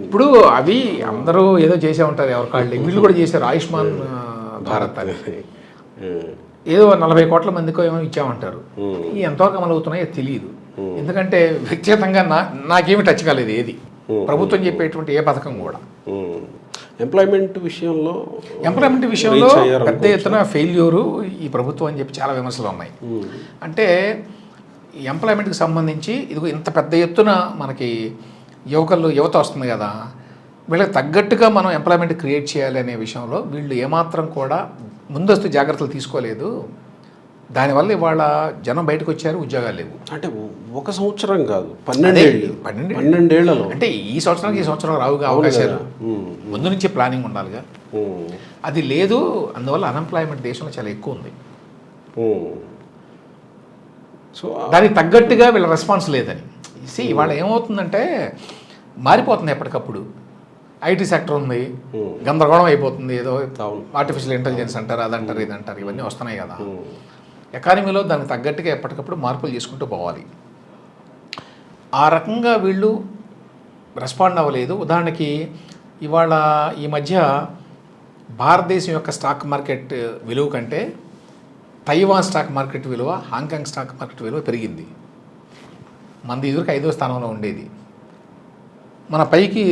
Speaker 3: ఇప్పుడు అవి అందరూ ఏదో చేసే ఉంటారు ఎవరికాళ్ళు, వీళ్ళు కూడా చేశారు. ఆయుష్మాన్ భారత్ అని ఏదో 40 కోట్ల మందికో ఏమో ఇచ్చామంటారు. ఈ ఎంతవరకు అమలు అవుతున్నాయో తెలియదు. ఎందుకంటే వ్యక్తిగతంగా నాకేమి టచ్ కాలేదు ఏది, ప్రభుత్వం చెప్పేటువంటి ఏ పథకం కూడా.
Speaker 2: ఎంప్లాయ్మెంట్ విషయంలో
Speaker 3: పెద్ద ఎత్తున ఫెయిల్యూరు ఈ ప్రభుత్వం అని చెప్పి చాలా విమర్శలు ఉన్నాయి. అంటే ఈ ఎంప్లాయ్మెంట్కి సంబంధించి ఇదిగో ఇంత పెద్ద ఎత్తున మనకి యువత వస్తుంది కదా, వీళ్ళకి తగ్గట్టుగా మనం ఎంప్లాయ్మెంట్ క్రియేట్ చేయాలి అనే విషయంలో వీళ్ళు ఏమాత్రం కూడా ముందస్తు జాగ్రత్తలు తీసుకోలేదు. దానివల్ల ఇవాళ జనం బయటకు వచ్చారు, ఉద్యోగాలు లేవు.
Speaker 2: అంటే 1 సంవత్సరం కాదు, 12 ఏళ్లలో.
Speaker 3: అంటే ఈ సంవత్సరం రావుగా అవకాశాలు, ముందు నుంచి ప్లానింగ్ ఉండాలిగా, అది లేదు. అందువల్ల అన్ఎంప్లాయ్మెంట్ దేశంలో చాలా ఎక్కువ ఉంది. సో దానికి తగ్గట్టుగా వీళ్ళ రెస్పాన్స్ లేదని ఇవాళ ఏమవుతుందంటే మారిపోతుంది ఎప్పటికప్పుడు. ఐటీ సెక్టర్ ఉంది, గందరగోళం అయిపోతుంది. ఏదో ఆర్టిఫిషియల్ ఇంటెలిజెన్స్ అంటారు, అదంటారు, ఇదంటారు, ఇవన్నీ వస్తున్నాయి కదా. ఎకానమీలో దానికి తగ్గట్టుగా ఎప్పటికప్పుడు మార్పులు చేసుకుంటూ పోవాలి. ఆ రకంగా వీళ్ళు రెస్పాండ్ అవ్వలేదు. ఉదాహరణకి ఇవాళ ఈ మధ్య భారతదేశం యొక్క స్టాక్ మార్కెట్ విలువ కంటే తైవాన్ స్టాక్ మార్కెట్ విలువ, హాంకాంగ్ స్టాక్ మార్కెట్ విలువ పెరిగింది. మనది ఎదురుకి 5వ స్థానంలో ఉండేది. మన పైకి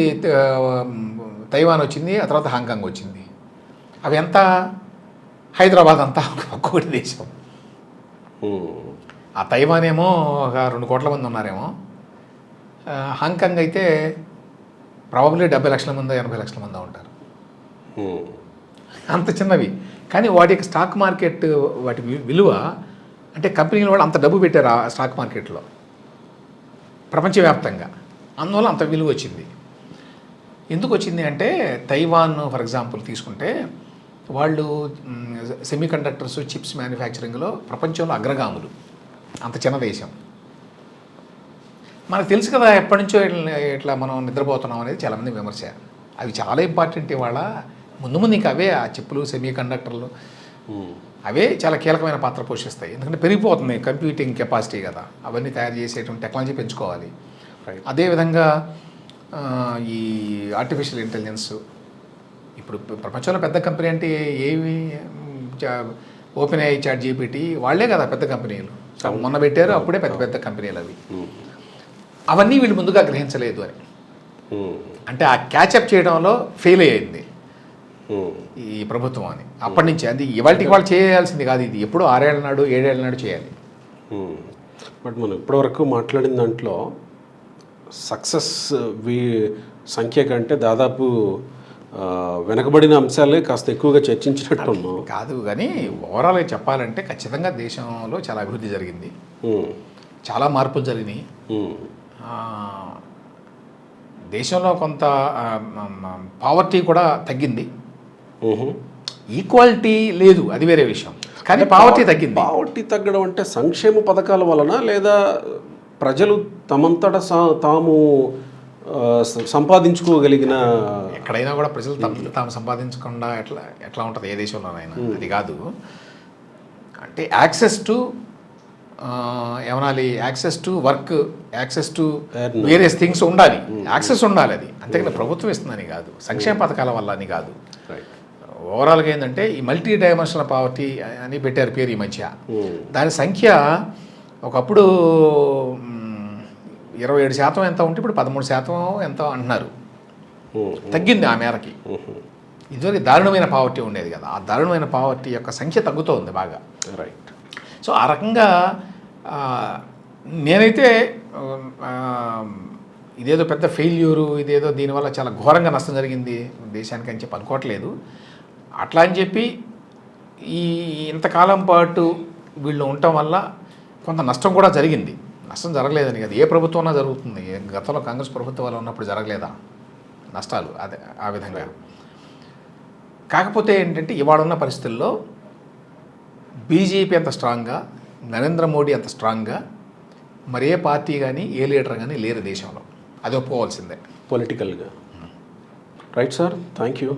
Speaker 3: తైవాన్ వచ్చింది, ఆ తర్వాత హాంకాంగ్ వచ్చింది. అవి ఎంత? హైదరాబాద్ అంతా ఒక్కొక్కటి దేశం. ఆ తైవాన్ ఏమో ఒక 2 కోట్ల మంది ఉన్నారేమో, హాంకాంగ్ అయితే ప్రాబబ్లీ 70 లక్షల మందో 80 లక్షల మందో ఉంటారు. అంత చిన్నవి, కానీ వాటి యొక్క స్టాక్ మార్కెట్ వాటి విలువ అంటే కంపెనీల వాళ్ళు అంత డబ్బు పెట్టారు ఆ స్టాక్ మార్కెట్లో ప్రపంచవ్యాప్తంగా. అందువల్ల అంత విలువ వచ్చింది. ఎందుకు వచ్చింది అంటే తైవాన్ ఫర్ ఎగ్జాంపుల్ తీసుకుంటే వాళ్ళు సెమీ కండక్టర్స్, చిప్స్ మ్యానుఫ్యాక్చరింగ్లో ప్రపంచంలో అగ్రగాములు. అంత చిన్న దేశం. మనకు తెలుసు కదా ఎప్పటి నుంచో ఇట్లా మనం నిద్రపోతున్నాం అనేది చాలామంది విమర్శ. అవి చాలా ఇంపార్టెంట్. ఇవాళ ముందు ఇంకా అవే, ఆ చిప్పులు, సెమీ కండక్టర్లు అవే చాలా కీలకమైన పాత్ర పోషిస్తాయి. ఎందుకంటే పెరిగిపోతుంది కంప్యూటింగ్ కెపాసిటీ కదా, అవన్నీ తయారు చేసేటువంటి టెక్నాలజీ పెంచుకోవాలి. అదేవిధంగా ఈ ఆర్టిఫిషియల్ ఇంటెలిజెన్స్ ఇప్పుడు ప్రపంచంలో పెద్ద కంపెనీ అంటే ఏవి? ఓపెన్ AI, ChatGPT వాళ్ళే కదా పెద్ద కంపెనీలు. మొన్న పెట్టారు, అప్పుడే పెద్ద పెద్ద కంపెనీలు అవి. అవన్నీ వీళ్ళు ముందుగా గ్రహించలేదు అని, అంటే ఆ క్యాచప్ చేయడంలో ఫెయిల్ అయ్యింది ఈ ప్రభుత్వం అని. అప్పటి నుంచి అది ఇవాళకి వాళ్ళు చేయాల్సింది కాదు, ఇది ఎప్పుడో 6 ఏళ్ల నాడు 7 ఏళ్ల నాడు చేయాలి.
Speaker 2: బట్ మనం ఇప్పటివరకు మాట్లాడిన దాంట్లో సక్సెస్ సంఖ్య కంటే దాదాపు వెనకబడిన అంశాలే కాస్త ఎక్కువగా చర్చించినట్టున్నాం.
Speaker 3: కాదు కానీ ఓవరాల్గా చెప్పాలంటే ఖచ్చితంగా దేశంలో చాలా అభివృద్ధి జరిగింది, చాలా మార్పులు జరిగినాయి. దేశంలో కొంత పావర్టీ కూడా తగ్గింది. ఈక్వాలిటీ లేదు, అది వేరే విషయం, కానీ పావర్టీ తగ్గింది.
Speaker 2: పావర్టీ తగ్గడం అంటే సంక్షేమ పథకాల వలన, లేదా ప్రజలు తమంతట తాము సంపాదించుకోగలిగిన?
Speaker 3: ఎక్కడైనా కూడా ప్రజలు తాము సంపాదించకుండా ఎట్లా ఉంటుంది ఏ దేశంలోనైనా, అది కాదు. అంటే యాక్సెస్ టు ఏమనాలి, access to work, access to various things ఉండాలి, యాక్సెస్ ఉండాలి. అది అంతేకాని ప్రభుత్వం ఇస్తుందని కాదు, సంక్షేమ పథకాల వల్ల అని కాదు. ఓవరాల్గా ఏంటంటే ఈ మల్టీ డైమెన్షనల్ పావర్టీ అని పెట్టారు పేరు ఈ మధ్య. దాని సంఖ్య ఒకప్పుడు 27% ఎంత ఉంటే ఇప్పుడు 13% ఎంతో అంటున్నారు. తగ్గింది ఆ మేరకి. ఇదివరకు దారుణమైన పావర్టీ ఉండేది కదా, ఆ దారుణమైన పావర్టీ యొక్క సంఖ్య తగ్గుతోంది బాగా.
Speaker 2: రైట్.
Speaker 3: సో ఆ రకంగా నేనైతే ఇదేదో పెద్ద ఫెయిల్యూరు, ఇదేదో దీనివల్ల చాలా ఘోరంగా నష్టం జరిగింది దేశానికి అని చెప్పి అనుకోవట్లేదు. అట్లా అని చెప్పి ఈ ఇంతకాలం పాటు వీళ్ళు ఉండటం వల్ల కొంత నష్టం కూడా జరిగింది. నష్టం జరగలేదని కదా, ఏ ప్రభుత్వంలో జరుగుతుంది. గతంలో కాంగ్రెస్ ప్రభుత్వం వల్ల ఉన్నప్పుడు జరగలేదా నష్టాలు? అదే ఆ విధంగా. కాకపోతే ఏంటంటే ఇవాళ ఉన్న పరిస్థితుల్లో బీజేపీ అంత స్ట్రాంగ్గా, నరేంద్ర మోడీ అంత స్ట్రాంగ్గా మరే పార్టీ కానీ ఏ లీడర్ కానీ లేరు దేశంలో. అది ఒప్పుకోవాల్సిందే
Speaker 2: పొలిటికల్గా. Right sir, thank you.